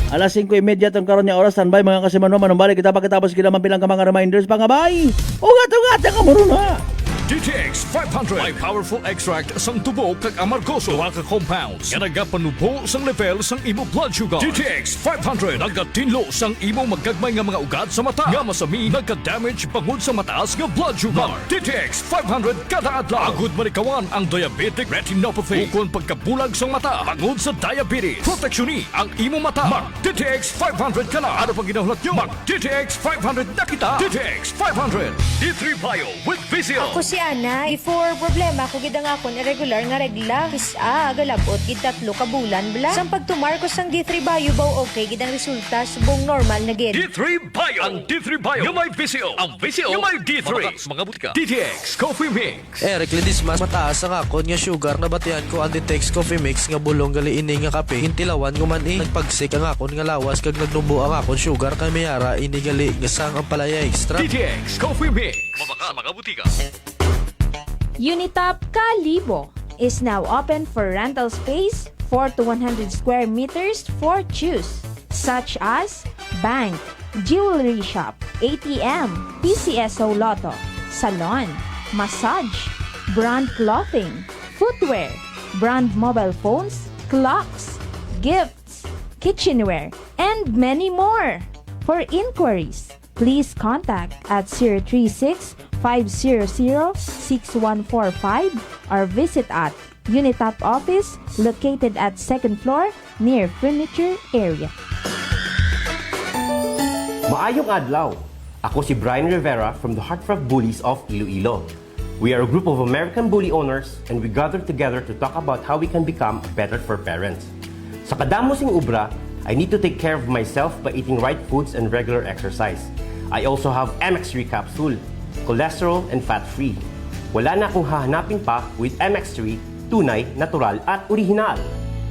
Alas 5:30 tong karon nga oras, standby mga kasimanwa, manumbalik kita pagkatapos kita mabilang ka mga reminders pangabay. Ugat ka mo na. DTX 500 may powerful extract sang tubo kag amargoso duha ka compounds nga nagapanubo sang level sang imo blood sugar. DTX 500 nagatinlo sang imo magagmay nga mga ugat sa mata nga masami nagka-damage bangod sa mataas nga blood sugar. DTX 500 kada adlaw agud manikawan ang diabetic retinopathy ukon pagkabulag sang mata bangod sa diabetes. Proteksyon ang imo mata. Mag DTX 500 kana. Ano pang ginahulot nyo? Mag DTX 500 na kita. DTX 500 D3 Bio with Vizio. Ako si Ana, before problema ko gid nga akon irregular nga regla. Kisa galabot gid 3 ka bulan bla. Sang pagtumar ko sang D3 Bio baw okay gid ang resulta subong normal na gid. D3 Bio. Ang D3 Bio yung may Vizio. Ang Vizio yung may D3. Mga butika. DTX Coffee Mix. Eric Lidis mas mataas ang akon nga sugar na batian ko ang DTX Coffee Mix nga bulong gali ini nga kape. Hintilawan ko man nagpagsik ang akon nga lawas kag nagnubo ang akon sugar kay mayara ini gali nga sang ang palaya extra. DTX Coffee Mix. Mabaka mga butika. Unitop Kalibo is now open for rental space 4 to 100 square meters for choose, such as bank, jewelry shop, ATM, PCSO Lotto, salon, massage, brand clothing, footwear, brand mobile phones, clocks, gifts, kitchenware, and many more. For inquiries, please contact at 036-500-6145 or visit at Unitop office located at 2nd floor near furniture area. Maayong adlaw! Ako si Brian Rivera from the Heartfelt Bullies of Iloilo. We are a group of American bully owners and we gather together to talk about how we can become better for parents. Sa kadamosing ubra, I need to take care of myself by eating right foods and regular exercise. I also have MX3 capsule, cholesterol and fat-free. Wala na akong hahanapin pa with MX3, tunay, natural at orihinal.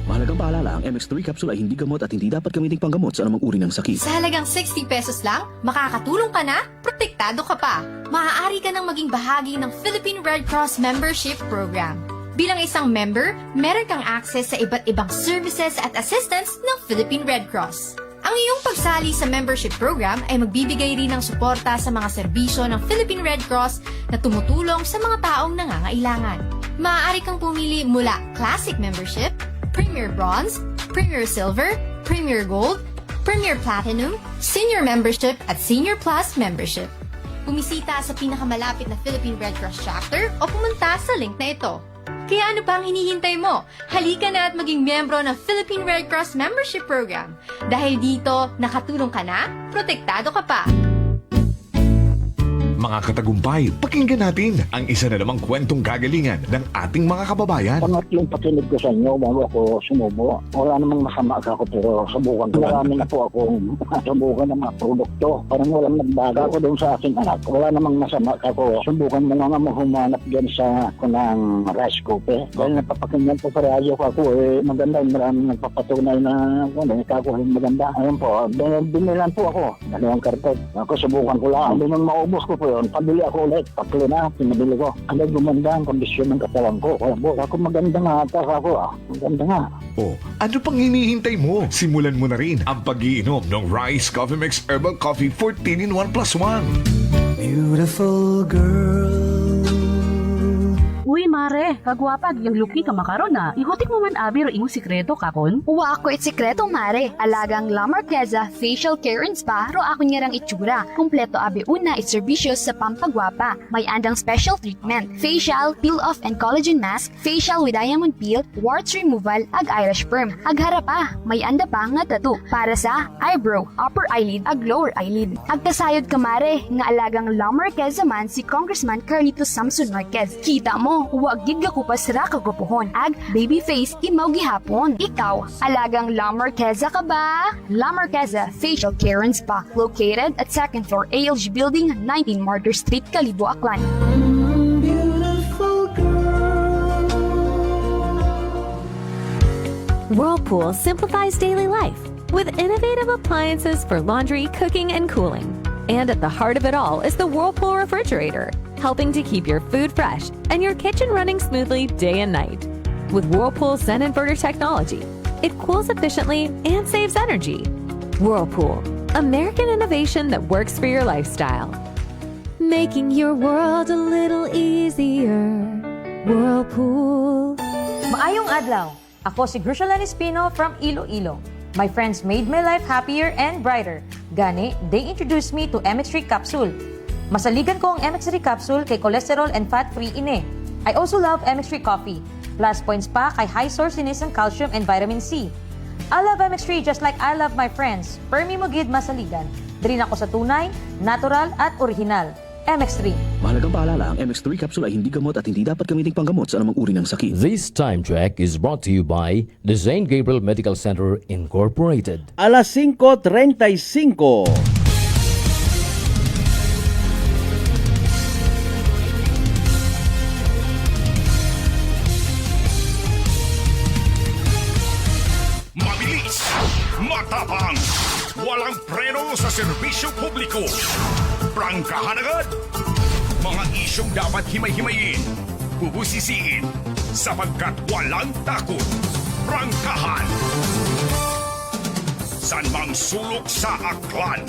Mahalagang paalala, ang MX3 capsule ay hindi gamot at hindi dapat gamitin panggamot sa anumang uri ng sakit. Sa halagang 60 pesos lang, makakatulong ka na, protektado ka pa. Maaari ka nang maging bahagi ng Philippine Red Cross Membership Program. Bilang isang member, meron kang access sa iba't ibang services at assistance ng Philippine Red Cross. Ang iyong pagsali sa membership program ay magbibigay rin ng suporta sa mga serbisyo ng Philippine Red Cross na tumutulong sa mga taong nangangailangan. Maaari kang pumili mula Classic Membership, Premier Bronze, Premier Silver, Premier Gold, Premier Platinum, Senior Membership at Senior Plus Membership. Bumisita sa pinakamalapit na Philippine Red Cross chapter o pumunta sa link na ito. Kaya ano pa ang hinihintay mo? Halika na at maging miyembro ng Philippine Red Cross Membership Program. Dahil dito, nakatulong ka na, protektado ka pa. Mga katagumpay, pakinggan natin ang isa na namang kwentong kagalingan ng ating mga kababayan. Pangatlong pakinig ko sa inyo bago ako sumubo. Wala namang masama ako pero subukan ko. Marami na po akong subukan ng mga produkto. Parang walang nagbago ako doon sa aking anak. Wala namang masama ako. Subukan mo nga humanap dyan sa kunang rice cooker. Dahil napapakinggan po sa radyo ko ako maganda. Maraming nagpapatunay na ako maganda. Ayun po, binilan po ako. 2 karton. Ako subukan ko lang. Nung maubos ko po yun, pabili ako ulit. 3 na, pinabili ko. Ano gumanda ang kondisyon ng katawan ko. Kaya po, ako maganda nga ata ako. Maganda nga. Oh, ano pang hinihintay mo? Simulan mo na rin ang pag-iinom ng Rice Coffee Mix Herbal Coffee 14 in 1 plus 1. Beautiful girl. Uy, mare, kagwapag, yung luki ka makaron na. Ihutik mo man abi ro imong sikreto kakon. Uwa ako it sikreto, mare. Alagang La Marqueza Facial Care and Spa, ro ako niyarang itsura. Kumpleto abi una iserbisyo sa pampagwapa. May andang special treatment. Facial, peel-off and collagen mask, facial with diamond peel, warts removal, ag eyelash perm. Ag harapa, may anda pa nga tattoo. Para sa eyebrow, upper eyelid, ag lower eyelid. Ag kasayod ka, mare, nga alagang La Marqueza man si Congressman Carlito Samson Marquez. Kita mo, huwag gid ka kupas ra kagupuhon. Ag baby face imaw gihapon. Ikaw, alagang La Marqueza ka ba? La Marqueza Facial Care and Spa, located at 2nd floor ALG Building, 19 Martyr Street, Kalibo, Aklan. Whirlpool simplifies daily life with innovative appliances for laundry, cooking, and cooling. And at the heart of it all is the Whirlpool refrigerator, helping to keep your food fresh and your kitchen running smoothly day and night. With Whirlpool Zen Inverter technology, it cools efficiently and saves energy. Whirlpool, American innovation that works for your lifestyle. Making your world a little easier. Whirlpool. Maayong adlaw. Ako si Grishalan Espino from Iloilo. My friends made my life happier and brighter. Gani, they introduced me to MX3 capsule. Masaligan ko ang MX3 capsule kay cholesterol and fat-free ine. I also love MX3 coffee. Plus points pa kay high source inis ng calcium and vitamin C. I love MX3 just like I love my friends. Permi mo gid masaligan. Diri na ako sa tunay, natural at original. MX3. Mahalagang paalala, ang MX3 capsule ay hindi gamot at hindi dapat gamiting panggamot sa anumang uri ng sakit. This time check is brought to you by the St. Gabriel Medical Center Incorporated. Alas 5:35. Mabilis, matapang, walang preno sa serbisyo publiko. Prangkahan agad. Mga isyong dapat himay-himayin, bubusisiin, sapagkat walang takot. Prangkahan. San mang sulok sa aklan,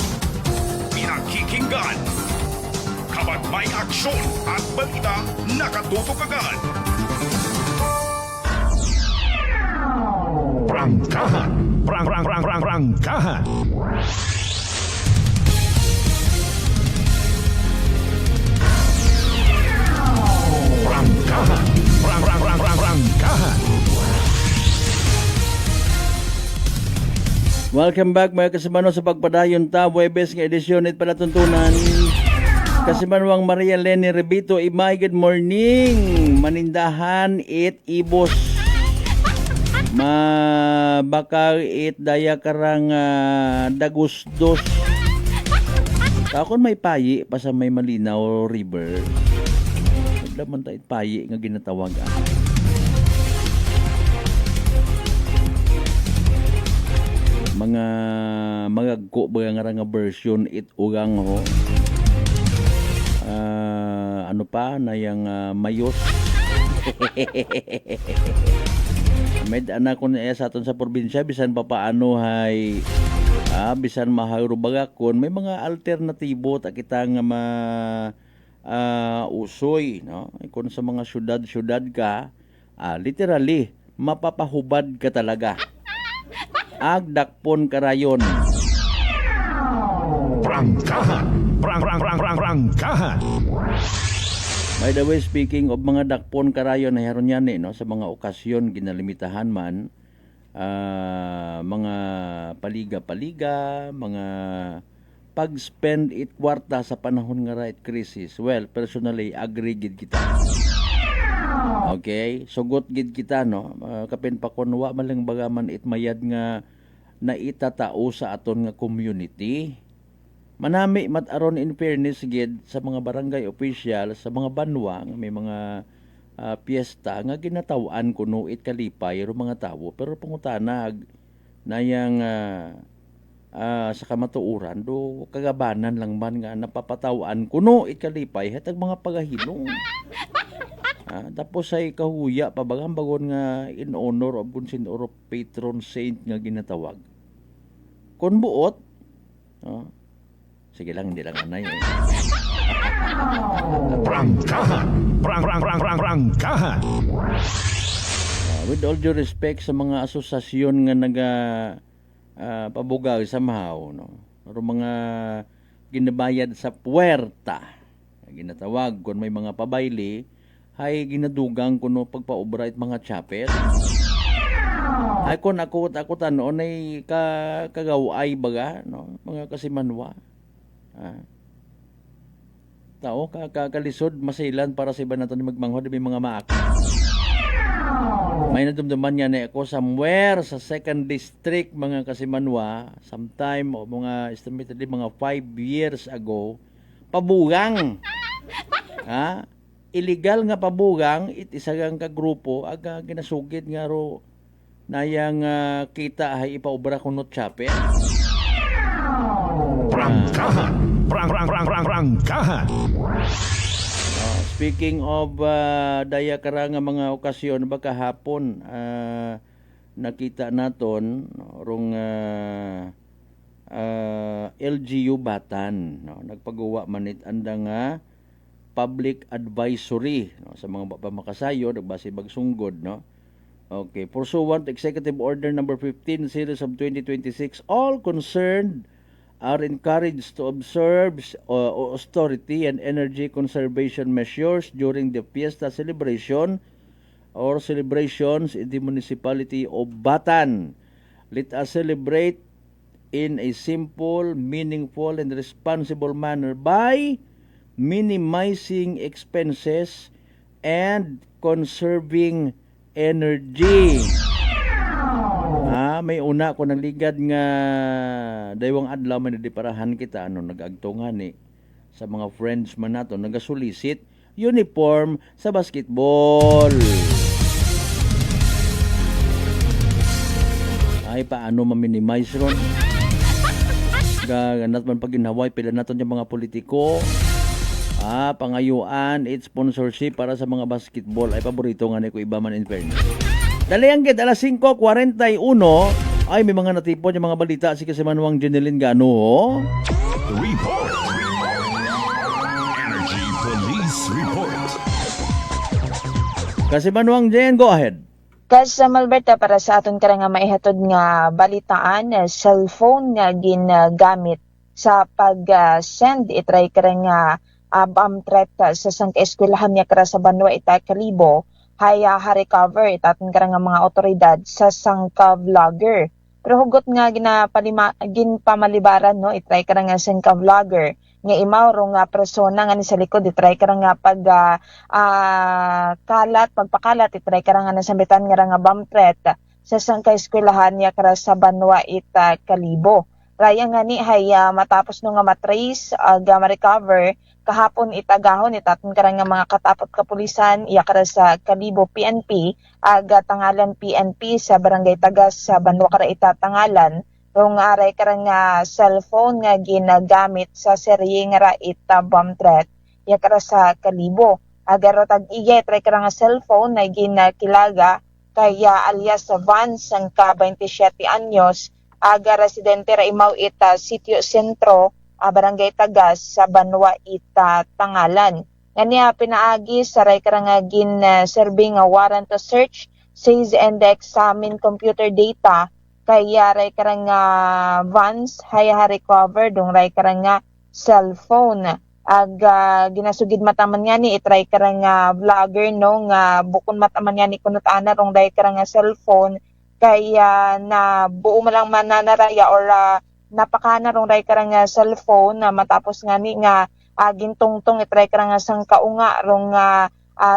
pinakikinggan. Kapag may aksyon at balita, nakatutok agad. Prangkahan. Prangkahan. Prangkahan. Welcome back mga kasimano sa pagpadayon ta Webes nga edisyon it palatuntunan. Kasimanwang Maria Leni Rebito, imay good morning. Manindahan it ibos. Bakal it daya karang dagusdos. Takon may payi pa sa may Malinaw River. Laman tayo payi nga ginatawag mga ko ba nga version it ugang ho ano pa na yung mayos med anak ko na sa aton sa probinsya bisan pa paano hay bisan mahayro bagakon may mga alternatibo ta kita nga usoy no kung sa mga syudad ka literally mapapahubad ka talaga agdakpon karayon Prangkahan. by the way speaking of mga dakpon karayon na heron yan no sa mga okasyon ginalimitahan man mga paliga mga pag-spend it kwarta sa panahon nga right crisis. Well, personally, agree gid kita. Okay? Sugot gid kita, no? Kapin pa kunwa malang bagaman it mayad nga na itatao sa aton nga community. Manami mataron in fairness gid sa mga barangay official, sa mga banwa nga may mga piyesta nga ginatawan kuno it kalipay ro mga tawo, pero pangutanag nayang sa kamatuuran do kagabanan lang man nga napapatawan kuno it kalipay hatag mga pagahilong. Tapos ay kahuya pabagang bagon nga in honor of Bunsin or patron saint nga ginatawag. Kun buot, sige lang, hindi lang anay. Prangkahan. With all due respect sa mga asosasyon nga pabugag somehow, no? Pero mga ginabayad sa puwerta, ginatawag kung may mga pabayli, ay ginadugang kuno pagpaobra it mga chapel. Ay kung ako noon ay kagaway baga, no? Mga kasimanwa. Tao kakalisod masilan para sa iba natin magmanghod may mga maak. May nadumduman niya na ako somewhere sa 2nd district mga kasimanwa, sometime o mga estimated mga 5 years ago, pabugang. Illegal nga pabugang it isagang ka grupo aga ginasugid nga ro nayang kita ay ipaobra kuno chapel. Prangkahan. Speaking of daya karanga mga okasyon ba kahapon nakita naton rong LGU Batan, no, nagpagawa manit andang public advisory, no, sa mga pamakasayo nagbase bagsunggod, no. Okay, pursuant to Executive Order number 15 series of 2026, all concerned are encouraged to observe austerity and energy conservation measures during the fiesta celebration or celebrations in the municipality of Batan. Let us celebrate in a simple, meaningful, and responsible manner by minimizing expenses and conserving energy. May una ko nang ligad nga daywang adlaw man diparahan kita nagagtungan sa mga friends man nato nagasulisit uniform sa basketball. Ay paano ma-minimize ron? Ganat man pag ginhaway pila naton yung mga politiko. Pangayuan, it's sponsorship para sa mga basketball. Ay paborito nga ni ko iba man in fairness. Dalianggit, alas 5:41, ay may mga natipon yung mga balita si Kasimanwang Jeneline Gano. Report. Energy Police Report. Kasimanwang Jen, go ahead. Sa Malberta, para sa aton karang nga maihatod nga balitaan, cellphone nga ginagamit sa pag-send itry karang nga bomb threat sa sangka-eskwelahan niya kara sa Banwa Itay Kalibo, ha-recover itatong karang nga mga otoridad sa sangka-vlogger. Pero hugot nga ginpamalibaran, no, itry karang nga sangka-vlogger nga imawro nga persona nga ni sa likod itry karang nga pagpakalat itry karang nga nasambitan nga bomb threat sa sangka-eskwelahan niya kara sa Banwa Itay Kalibo. Raya nga ni matapos nga matrace ma-recover kahapon itagahon itatong karang nga mga katapot kapulisan iya kara sa Kalibo PNP tangalan PNP sa barangay Tagas sa Banwa kara itatangalan rong aray karang nga cellphone nga ginagamit sa serye nga bomb threat iya kara sa Kalibo agaro tag iya try karang nga cellphone na ginakilaga kaya alias Vance ang ka 27 anyos residente ra imaw ita Sitio Sentro barangay Tagas sa Banwa Ita Tangalan. Kanya pinaagi sa ray karang serving nga warrant to search, seize and examine computer data kaya ray karang Vance recover dong ray karang cellphone. Ginasugid mataman nga ni itry karang vlogger no nga bukon mataman nga ni kunot ana rong ray karang cellphone kaya na buo man lang mananaraya or napakana rong ray karang cellphone na matapos nga ni nga gintungtong itry karang sang kaunga rong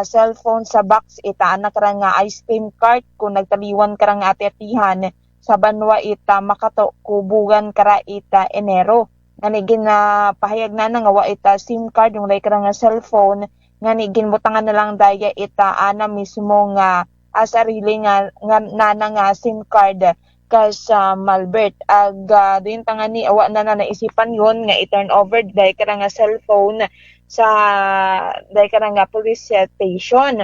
cellphone sa box ita anak karang ice cream cart kung nagtaliwan karang ati-atihan sa banwa ita makato kubugan kara ita Enero nga ni ginapahayag na nga wa ita SIM card yung ray karang cellphone nga ni ginbutangan na lang daya ita ana mismo nga sarili nga nga SIM card kas Malbert din tangani awa na naisipan yon nga i-turn over dahil ka nga cellphone sa dahil ka nga police station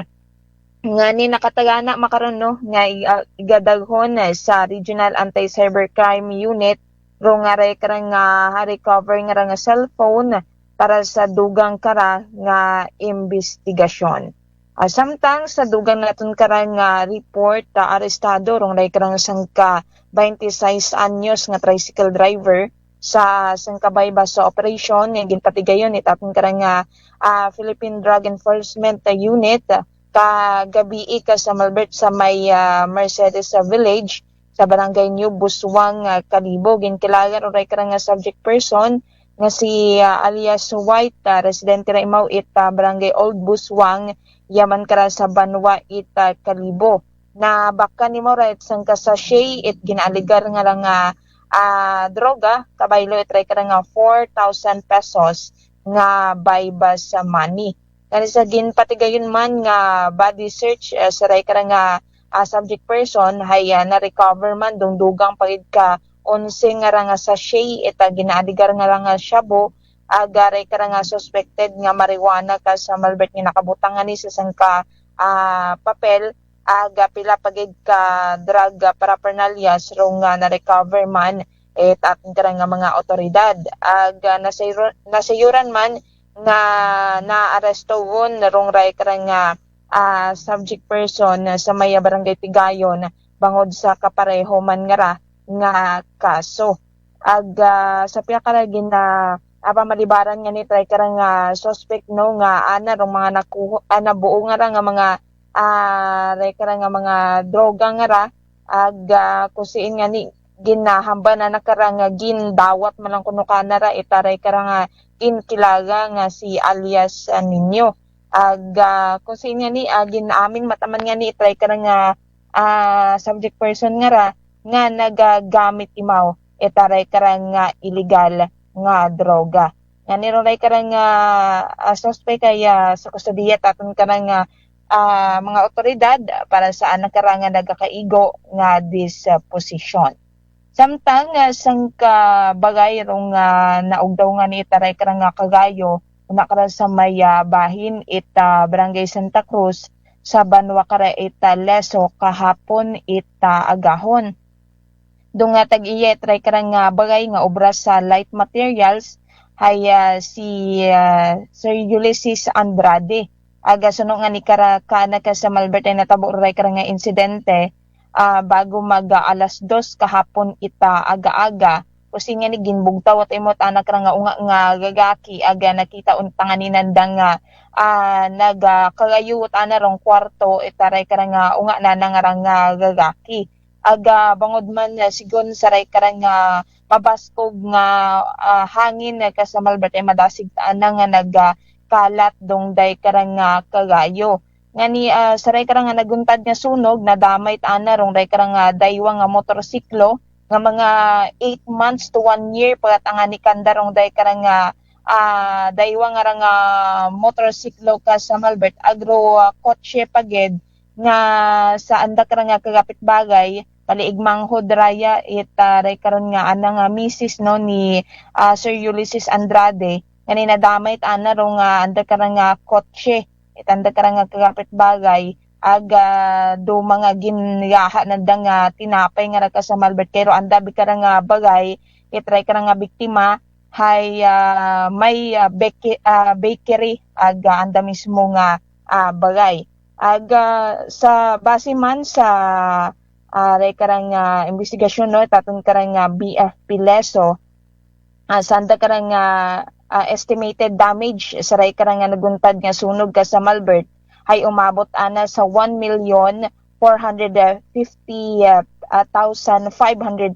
nga ni nakatagana makaron no nga igadaghon sa Regional Anti-Cybercrime Unit ro nga ray ka nga recover nga cellphone para sa dugang kara nga investigasyon. Samtang sa dugang naton karang report arestado rong ray karang sangka 26 anyos nga tricycle driver sa sangkabayba sa operation nga ginpatigayon itatong karang Philippine Drug Enforcement Unit kagabi ka sa Malbert sa may Mercedes Village sa barangay New Buswang Kalibo ginkilagan ray karang subject person nga si alias White residente ra imaw barangay Old Buswang yaman kara sa Banwa Kalibo na baka ni mo right sang kasashay ginaligar nga lang droga kabaylo itry ka nga 4,000 pesos nga bayba sa money kani sa ginpatigayon man nga body search sa ray ka nga subject person hay na recover man dungdugang pagid ka 11 nga sachet ginaligar nga lang shabu agaray ka nga suspected nga marijuana ka sa Malbert nga nakabutangan ni sa sangka papel aga pila pagid ka drug paraphernalias rong na recover man atin ka nga mga otoridad aga nasayuran man nga naarestovon rong ray ka nga subject person sa may barangay Tigayon bangod sa kapareho man nga kaso aga sa pinakaragin na malibaran nga ni try ka nga suspect no nga ana rong mga nakuha nabuo nga mga rekara nga mga droga nga ra kusiin nga ni ginahamba na nakara nga gindawat man lang kuno kanara itaray kara nga ginkilaga nga si alias ninyo kusiin nga ni ginaamin mataman nga ni itry kara nga subject person nga ra nga nagagamit imaw itaray kara nga illegal nga droga nga niroray kara nga suspect kaya sa kustodiya taton kara nga mga otoridad para sa anak karanga nagakaigo nga disposition. Samtang sangka bagay rong naugdaw nga ni itaray karanga kagayo nakara sa may bahin barangay Santa Cruz sa Banwa kara Leso kahapon agahon. Dung nga tag-iya itaray karanga bagay nga obra sa light materials hay si Sir Ulysses Andrade aga suno nga ni kana ka sa Malbert ay natabo ray kara nga insidente bago mag alas 2 kahapon aga-aga kasi nga ni ginbugtaw at imot anak nga unga nga gagaki aga nakita untanganinan nga nagakagayuot ana rong kwarto itaray kara nga unga na nga gagaki aga bangod man sigon sa ray kara nga mabaskog nga hangin ka sa Malbert ay madasig ana nga kalat dongday karang kagayo nga ni saray karang naguntad nga sunog nadamay ana rong ray karang daywa nga motorsiklo nga mga 8 months to 1 year pagatanga ni kanda rong day karang daywa nga motorsiklo ka sa Malbert agro kotse paged nga sa anda karang kagapit bagay paliig manghod raya ray karon nga ana nga misis no ni Sir Ulysses Andrade nga nadamay ana rong anda karang kotse itanda karang kagapit bagay aga do mga ginyaha na nga tinapay nga nagka sa Malbert kayro anda bi karang bagay itry karang biktima hay may bakery aga anda mismo nga bagay aga sa base man sa ray karang investigasyon no taton karang BFP Leso sanda karang estimated damage sa ray karang naguntad nga sunog ka sa Malbert ay umabot ana sa 1,450,000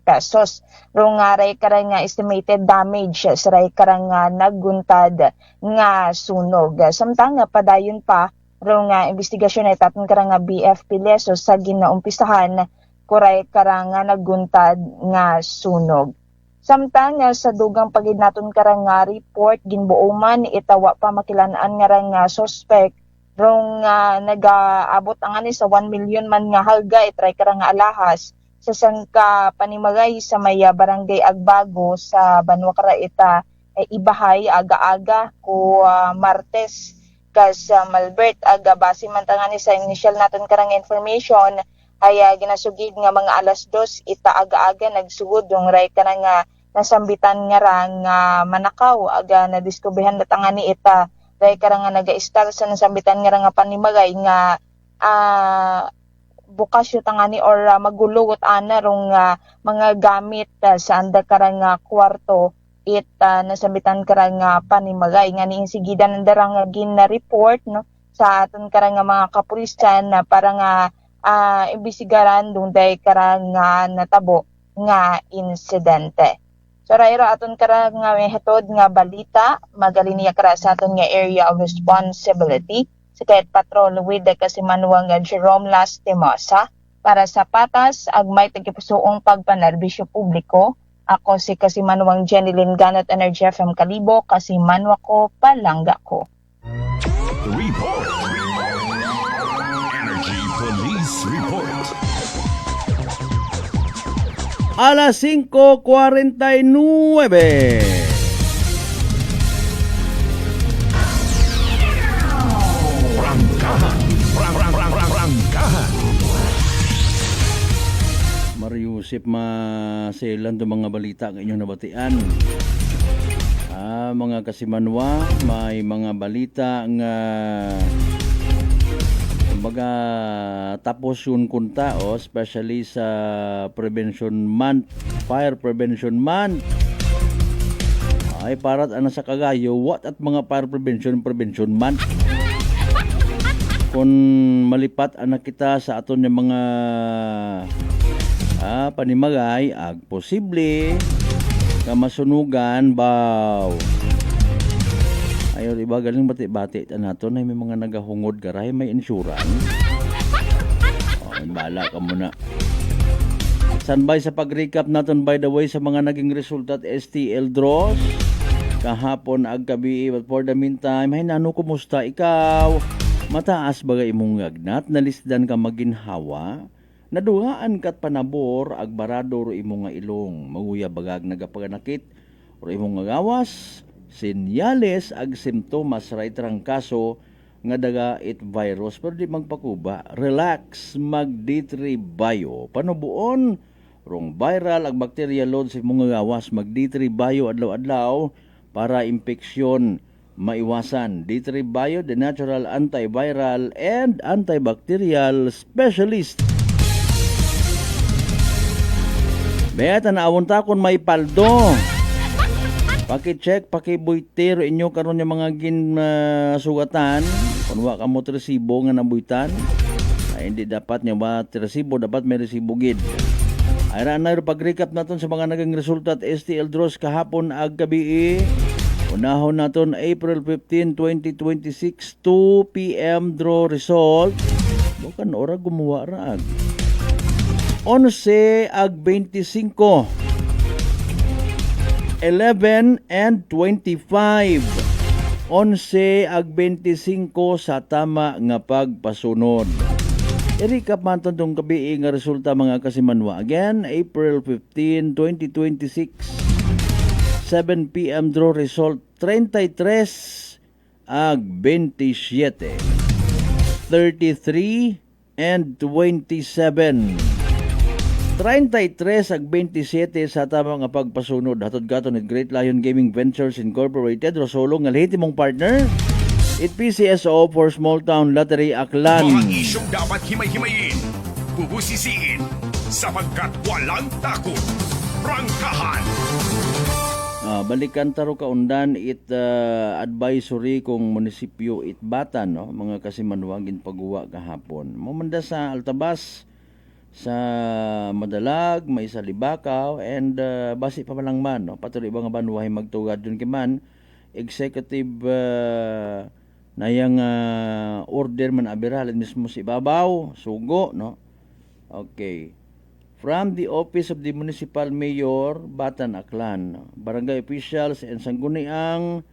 pesos. Ro nga ray karang nga estimated damage sa ray karang nga nagguntad nga sunog. Samtang nga padayon pa ro nga investigasyon ay tatong karang nga BFP Leso sa ginaumpisahan kuray karang nga nagguntad nga sunog. Samtang nga sa dugang pagid naton karang nga report ginbuoman itawa pa makilan-an nga rang nga suspect rong nag-aabot ang ani sa 1 million man nga halga itry karang nga alahas sa sangka panimagay sa may barangay Agbago sa Banwa Caraita ibahay aga-aga ko Martes kas Malbert aga base man tangani sa initial naton karang information ay ginasugid nga mga alas 2 ita aga-aga nagsugod yung ray kanang nga nasambitan nga rang manakaw aga nadiskubrihan na tangani ita ray karang nga naga-star sa nasambitan nga nga panimagay nga bukas yung tangani or magulugot ana rong mga gamit sa anda karang kwarto it nasambitan karang panimagay nga niinsigidan ndarang gin-report no sa aton karang mga kapulisan na para nga imbisigaran dong day karang natabo nga insidente. So rayro aton karang nga metod nga balita magaliniya kara sa aton nga area of responsibility sa kahit patrol with the Kasimanwa nga Jerome Lastimosa para sa patas agmay tagipusoong pagpanerbisyo publiko. Ako si Kasimanwang Jenilyn Ganot Energy FM Kalibo, Kasimanwa ko, palangga ko. Report. Energy Police Report. Alas 5:49. Mariusip maselan do mga balita ng inyong nabatian. Mga Kasimanwa, may mga balita nga kumbaga tapos yun kunta especially sa Prevention Month, Fire Prevention Month. Ay parat ana sa kagayo what at mga Fire Prevention Month. Kung malipat anak kita sa aton yung mga panimagay ag posible kamasunugan baw ayo iba galing bati-bati naton ay may mga nagahungod garay may insurance bala ka muna standby sa pag-recap naton by the way sa mga naging resulta at STL draws kahapon ag gabi but for the meantime hay nano kumusta ikaw mataas bagay imong gagnat nalisdan ka maginhawa naduhaan kat panabor ag barador imo nga ilong maguya bagag nagapaganakit or imong nga gawas senyales ag simptomas right rang kaso nga daga it virus pero di magpakuba relax mag D3 bio panubuon rong viral ag bacterial load sa imong nga gawas mag D3 bio adlaw-adlaw para impeksyon maiwasan. D3 bio the natural antiviral and antibacterial specialist. Beata na awon ta kon may paldo. Paki-check, paki-buitero inyo karon yung mga sugatan. Kung wa ka mo resibo nga nabuitan, ay hindi dapat nyo ba resibo, dapat may resibo gid. Ay na pag-recap naton sa mga naging resulta at STL draws kahapon ag gabi. Unahon naton April 15, 2026, 2 p.m. draw result. Bukan ora gumawa raag. 11 ag 25, 11 and 25, 11 ag 25 sa tama nga pagpasunod. I-recap man itong gabi nga resulta mga Kasimanwa. Again, April 15, 2026, 7 p.m. draw result 33 ag 27, 33 and 27. 33 ag 27 sa tamang nga pagpasunod. Hatod gaton ni Great Lion Gaming Ventures Incorporated. Rosolo nga lehitimong partner. It PCSO for Small Town Lottery Aklan. Mga isyong dapat himay-himayin, bubusisiin, sapagkat walang takot. Prangkahan! Balikan taro kaundan it advisory kung munisipyo it Batan, no? Mga Kasimanwa ginpagawa kahapon. Mamanda sa Altabas, sa Madalag, may sa Libakaw, and basi pa lang man, no? Patuloy ba nga banwahay magtugad dun kiman, executive na yung order man abiral mismo si Babaw, sugo, no? Okay. From the office of the municipal mayor, Batan, Aklan, no? Barangay officials and sangguniang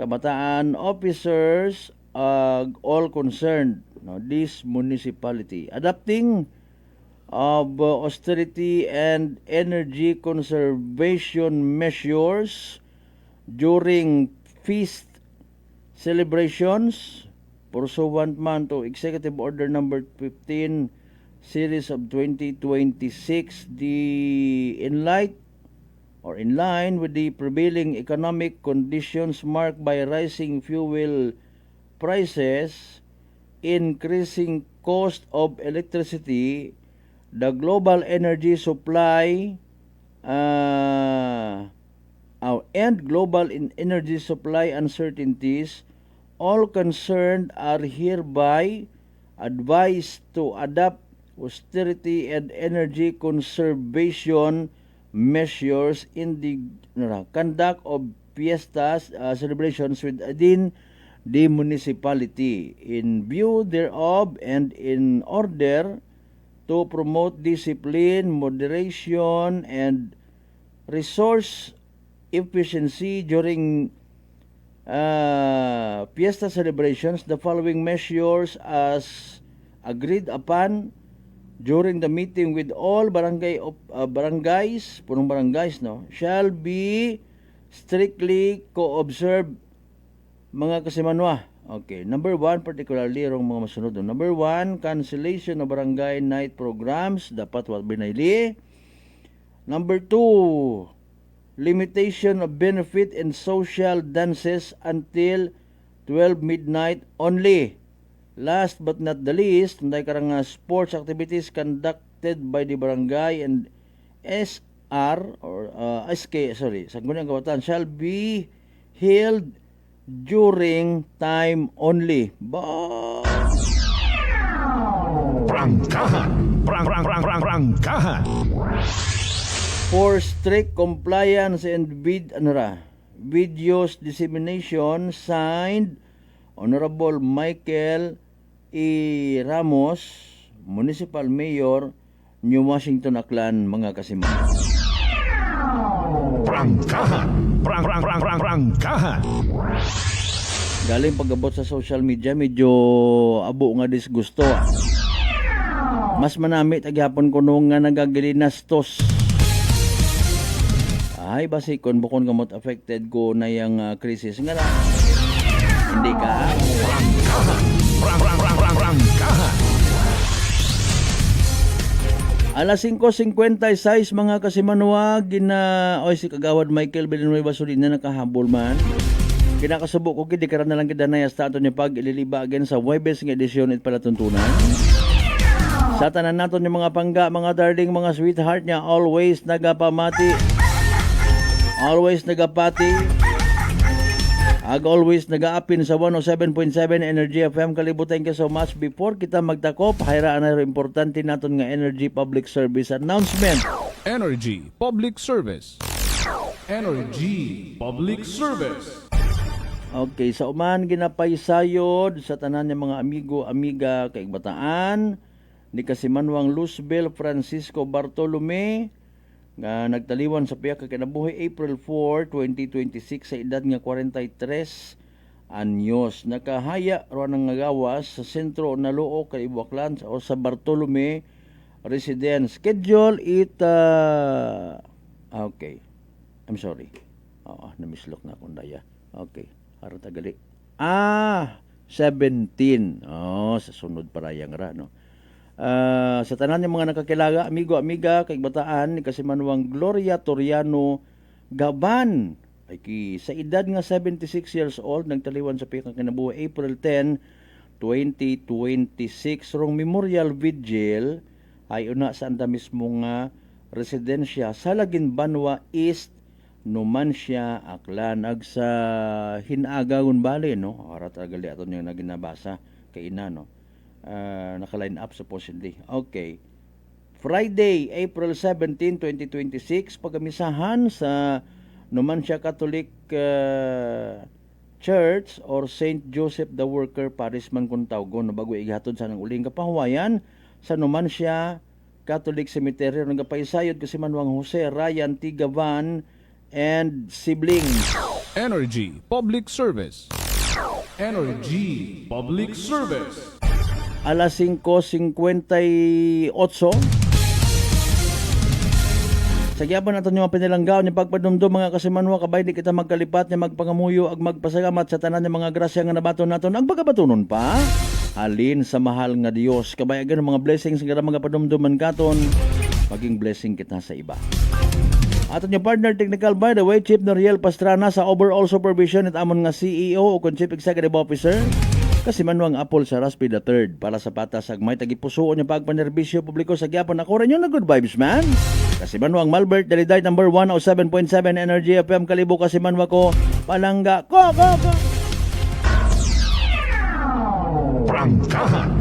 kabataan officers, all concerned, no? This municipality adapting of austerity and energy conservation measures during feast celebrations pursuant man to Executive Order number 15 series of 2026, in line with the prevailing economic conditions marked by rising fuel prices, increasing cost of electricity, the global energy supply and global energy supply uncertainties, all concerned are hereby advised to adopt austerity and energy conservation measures in the conduct of fiestas celebrations within the municipality, in view thereof and in order to promote discipline, moderation, and resource efficiency during fiesta celebrations. The following measures as agreed upon during the meeting with all barangays, punong barangays, no, shall be strictly co-observed, mga kasimanwa. Okay, number 1, particularly rong mga masunod. Number 1, cancellation of barangay night programs, dapat wala binayli. Number 2, limitation of benefit and social dances until 12 midnight only. Last but not the least, nanday karang sports activities conducted by the barangay and SR or SK, sangguniang kabataan, shall be held during time only. Prangkahan. For strict compliance and videos dissemination, signed Honorable Michael E. Ramos, Municipal Mayor, New Washington, Aklan, mga kasiman. Prangkahan. Galing pag-abot sa social media, medyo abo nga disgusto. Mas manamit aghapon ko nung nga nagagilinastos. Ay, basi kon bukon gamot affected ko na yung krisis nga na. Hindi ka. Prangkahan. Alas 5:56 mga kasimanwa, si Kagawad Michael Villanueva Solina nakahabol man. Kinakasubo ko kidi karan na lang kita na sa aton ni pag ililiba again sa Huwebes nga edisyon it palatuntunan. Sa tanan naton yung mga pangga, mga darling, mga sweetheart niya, always nagapamati. Always nagapati. Always nagaapin sa 107.7 Energy FM. Kalibutan ka so much. Before kita magtakop, hayraan na importante naton nga Energy Public Service Announcement. Energy Public Service. Energy Public Service. Okay, sa uman ginapaysayod sa tanan ng mga amigo, amiga, kaigbataan ni Kasimanwang Luzbel Francisco Bartolome nga nagtaliwan sa piya ka kinabuhi April 4, 2026 sa edad nga 43 anyos. Nakahaya ro nang nagawas sa sentro na Luo kay Ibuklan o sa Bartolome Residence. Schedule it okay. I'm sorry. Namislok na akong daya. Okay. Harap tagali. 17. Sa sunod para yang ra, no? Sa tanan ng mga nakakilaga, amigo, amiga, kaigbataan ni Kasimanwang Gloria Toriano Gaban. Sa edad nga 76 years old, nagtaliwan sa pikang kinabuhi April 10, 2026. Rong memorial vigil ay una sa anda mismo nga residensya sa Laginbanwa East, Numancia, Aklan. Ag sa hinaagagon bali, no? Arat agali aton yung naginabasa kay ina, no? Naka-line up supposedly. Okay. Friday, April 17, 2026, pagamisahan sa Numancia Catholic Church or St. Joseph the Worker Parish man kung tawgon na bago ihatod sa nang uling kapahuwayan sa Numancia Catholic Cemetery ng kapaysayod kasi Manuang Jose, Ryan, Tigavan, and siblings. Energy Public Service. Energy Public Service. Alas 5:58. Sa gyapan natin yung pinilanggaw ni pagpadumdum mga kasimanwa kabay di kita magkalipat niya magpangamuyo ag magpasalamat sa tanan ng mga grasya nga nabaton naton ang pagkabatunon pa. Halin sa mahal nga Dios kabay agan mga blessings nga mga padumduman katon maging blessing kita sa iba. Aton yung partner technical by the way Chief Noriel Pastrana sa overall supervision at amon nga CEO o Chief Executive Officer kasi manuang Apple sa Raspi the Third para sa patas ag may tagipusoon niya pagpanerbisyo publiko sa gyapon ako rin yung na good vibes man. Kasi manuang Malbert Daliday number 107.7 Energy FM Kalibo kasi manwa ko palangga ko. Prangkahan.